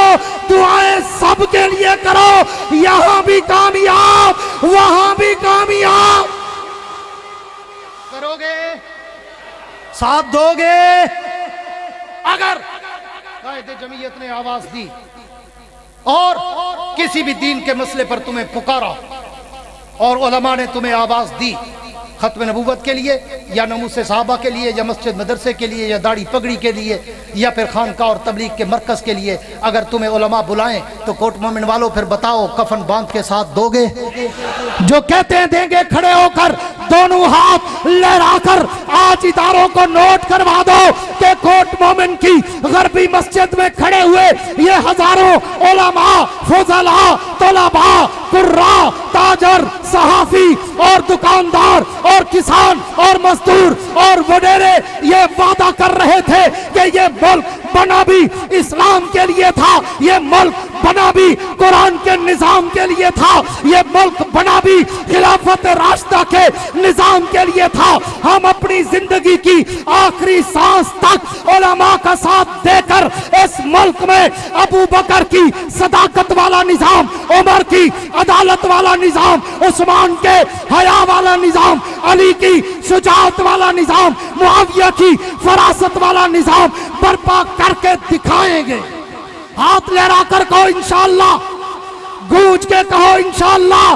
दुआएं सबके लिए करो, यहां भी कामयाब, वहां भी कामयाब। करोगे, साथ दोगे। अगर कायदे जमीयत ने आवाज दी और किसी भी दीन के मसले पर तुम्हें पुकारा और उलमा ने तुम्हें आवाज दी खत्म नबूवत के लिए या नमूसे सहाबा के लिए या मस्जिद मदरसे के लिए या दाढ़ी पगड़ी के लिए या फिर खानका और तबलीग के मरकज के लिए, अगर तुम्हें उलमा बुलाएं तो कोट मोमिन वालों फिर बताओ कफन बांध के साथ दोगे? जो कहते हैं देंगे, खड़े होकर दोनों हाथ लहराकर आज इदारों को नोट करवा दो कि कोट मोमिन की गरबी मस्जिद में खड़े हुए ये हजारों उलमा, फुजला, तलबा, कुर्रा, ताजर, सहाफी और दुकानदार और किसान और मजदूर और वडेरे ये वादा कर रहे थे कि ये मुल्क बना भी इस्लाम के लिए था, ये मुल्क बना भी कुरान के निजाम के लिए था, ये मुल्क बना भी खिलाफत राशिदा के निजाम के लिए था। हम अपनी जिंदगी की आखिरी सांस तक उलमा का साथ देकर इस मुल्क में अबू बकर की सदाकत वाला निजाम, उमर की अदालत वाला निजाम, उस्मान के हया वाला निजाम, अली की शुजाअत वाला निजाम, मुआविया की फरासत वाला निजाम बर्पा करके दिखाएंगे। हाथ लहराकर कहो इंशाअल्लाह, गूंज के कहो इंशाअल्लाह,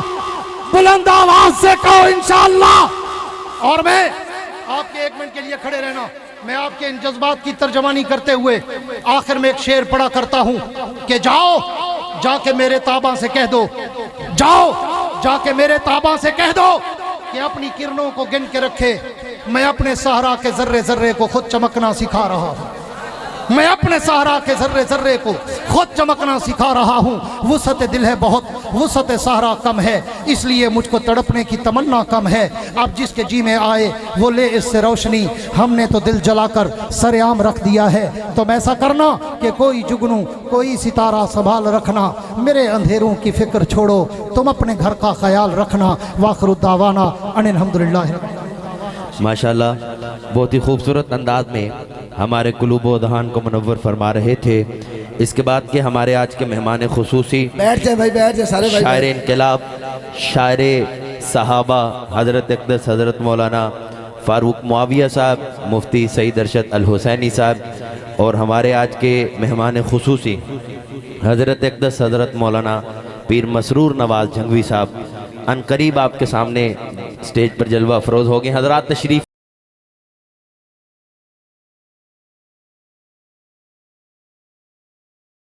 बुलंद आवाज से कहो इंशाअल्लाह। और मैं आपके 1 मिनट के लिए खड़े रहना, मैं आपके इन जज्बात की तर्जमानी करते हुए आखिर में एक शेर पढ़ा करता हूं कि जाओ जाके मेरे ताबा से कह दो, जाओ जाके मेरे ताबा से कह दो कि अपनी किरणों को गिन के रखे। मैं अपने सहरा के जर्रे जर्रे को खुद चमकना सिखा रहा हूं, मैं अपने सहरा के जर्रे जर्रे को खुद चमकना सिखा रहा हूँ। वुसअत दिल है बहुत, वुसअत सहरा कम है, इसलिए मुझको तड़पने की तमन्ना कम है। अब जिसके जी में आए वो ले इससे रोशनी, हमने तो दिल जलाकर सरेआम रख दिया है। तुम ऐसा करना कि कोई जुगनू कोई सितारा संभाल रखना, मेरे अंधेरों की फिक्र छोड़ो, तुम अपने घर का ख्याल रखना। वाखिरु दावाना अनिल हम्दुलिल्लाह। माशाल्लाह, बहुत ही खूबसूरत अंदाज में हमारे कुलूब व दहान को मुनव्वर फरमा रहे थे। इसके बाद के हमारे आज के मेहमान खुसूसी बैठ जाए भाई, बैठ जाए सारे भाई। शायर इनकलाब, शायर सहाबा हज़रत अक़दस हज़रत मौलाना फ़ारूक मुआविया साहब, मुफ्ती सईद अरशद अल हुसैनी साहब और हमारे आज के मेहमान खुसूसी हज़रत अक़दस हज़रत मौलाना पीर मसरूर नवाज़ जंगवी साहब अनकरीब आपके सामने स्टेज पर जलवा अफरोज़ हो गए। हज़रात तशरीफ़